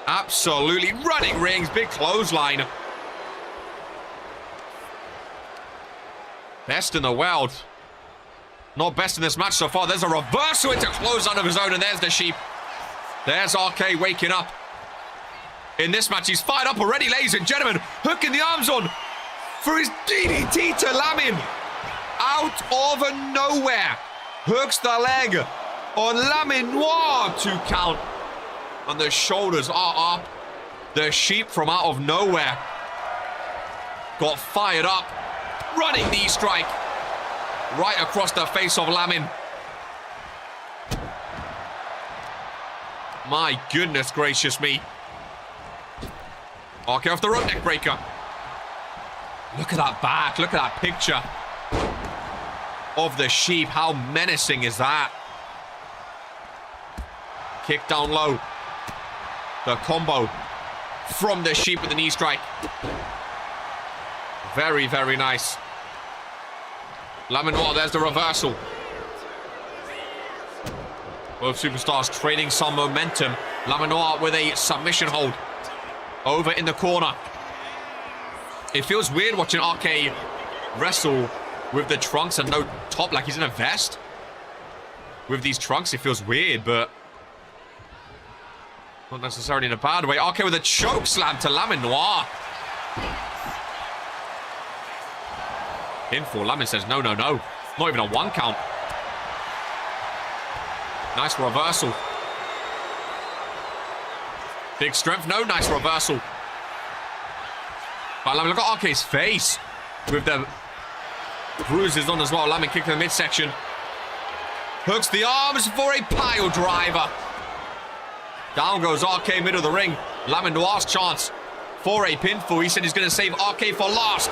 Absolutely running rings. Big clothesline. Best in the world. Not best in this match so far. There's a reversal into clothesline of his own, and there's the Sheep. There's RK waking up. In this match, he's fired up already, ladies and gentlemen. Hooking the arms on for his DDT to Lamin. Out of nowhere. Hooks the leg on Laminoir to count. And the shoulders are up. The Sheep from out of nowhere got fired up. Running knee strike right across the face of Lamin. My goodness gracious me. RK off the rope, neck breaker. Look at that back. Look at that picture of the Sheep. How menacing is that? Kick down low. The combo from the Sheep with the knee strike. Very, very nice. Laminoir, there's the reversal. Both superstars trading some momentum. Laminoir with a submission hold. Over in the corner. It feels weird watching RK wrestle with the trunks and no top, like he's in a vest. With these trunks, it feels weird, but not necessarily in a bad way. RK with a choke slam to Laminoir. In for Lamin says no, no, no. Not even a one count. Nice reversal. Big strength. No, nice reversal. But Lamin, look at RK's face with the bruises on as well. Lamin kicked in the midsection. Hooks the arms for a pile driver. Down goes RK, middle of the ring. Laminoir's chance for a pinfall. He said he's going to save RK for last.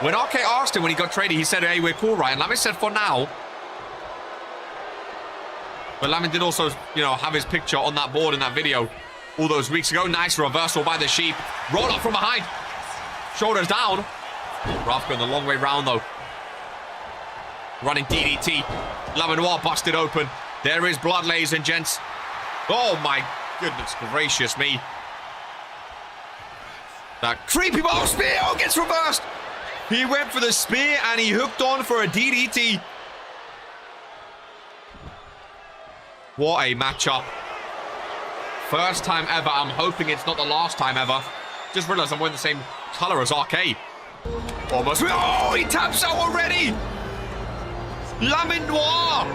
When RK asked him when he got traded, he said, hey, we're cool, right? And Lamin said, for now. But Lamin did also, you know, have his picture on that board in that video all those weeks ago. Nice reversal by the Sheep. Roll up from behind. Shoulders down. Ralph going the long way round, though. Running DDT. Lamenoir busted open. There is blood, ladies and gents. Oh, my goodness gracious me. That creepy ball spear. Oh, gets reversed. He went for the spear and he hooked on for a DDT. What a matchup. First time ever. I'm hoping it's not the last time ever. Just realized I'm wearing the same color as RK. Almost. Oh, he taps out already. Lamenoir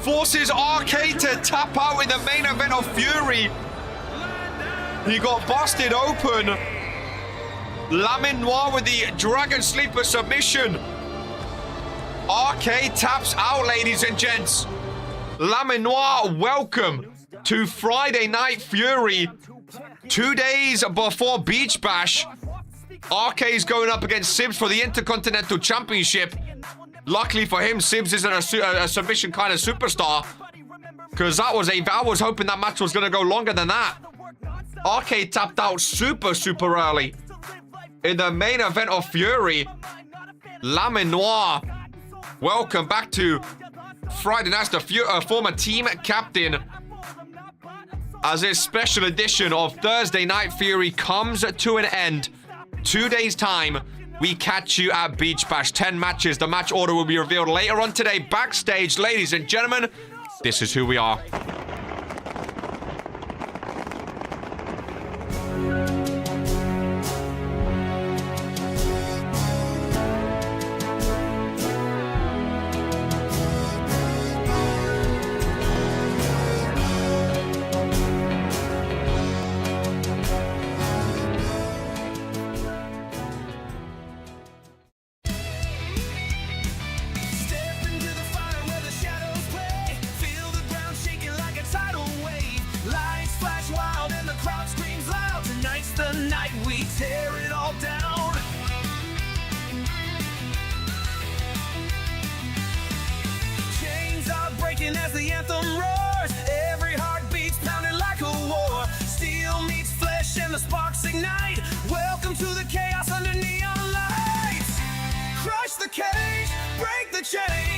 forces RK to tap out in the main event of Fury. He got busted open. Lamenoir with the Dragon Sleeper submission. RK taps out, ladies and gents. Lamenoir, welcome to Friday Night Fury. 2 days before Beach Bash. RK is going up against Sibs for the Intercontinental Championship. Luckily for him, Sibs isn't a submission kind of superstar. Because I was hoping that match was going to go longer than that. RK tapped out super early. In the main event of Fury. Lamenoir, welcome back to Friday Night. The former team captain. As this special edition of Thursday Night Fury comes to an end. 2 days' time, we catch you at Beach Bash. 10 matches. The match order will be revealed later on today. Backstage, ladies and gentlemen, this is who we are. As the anthem roars, every heart beats pounding like a war. Steel meets flesh and the sparks ignite. Welcome to the chaos under neon lights. Crush the cage, break the chain.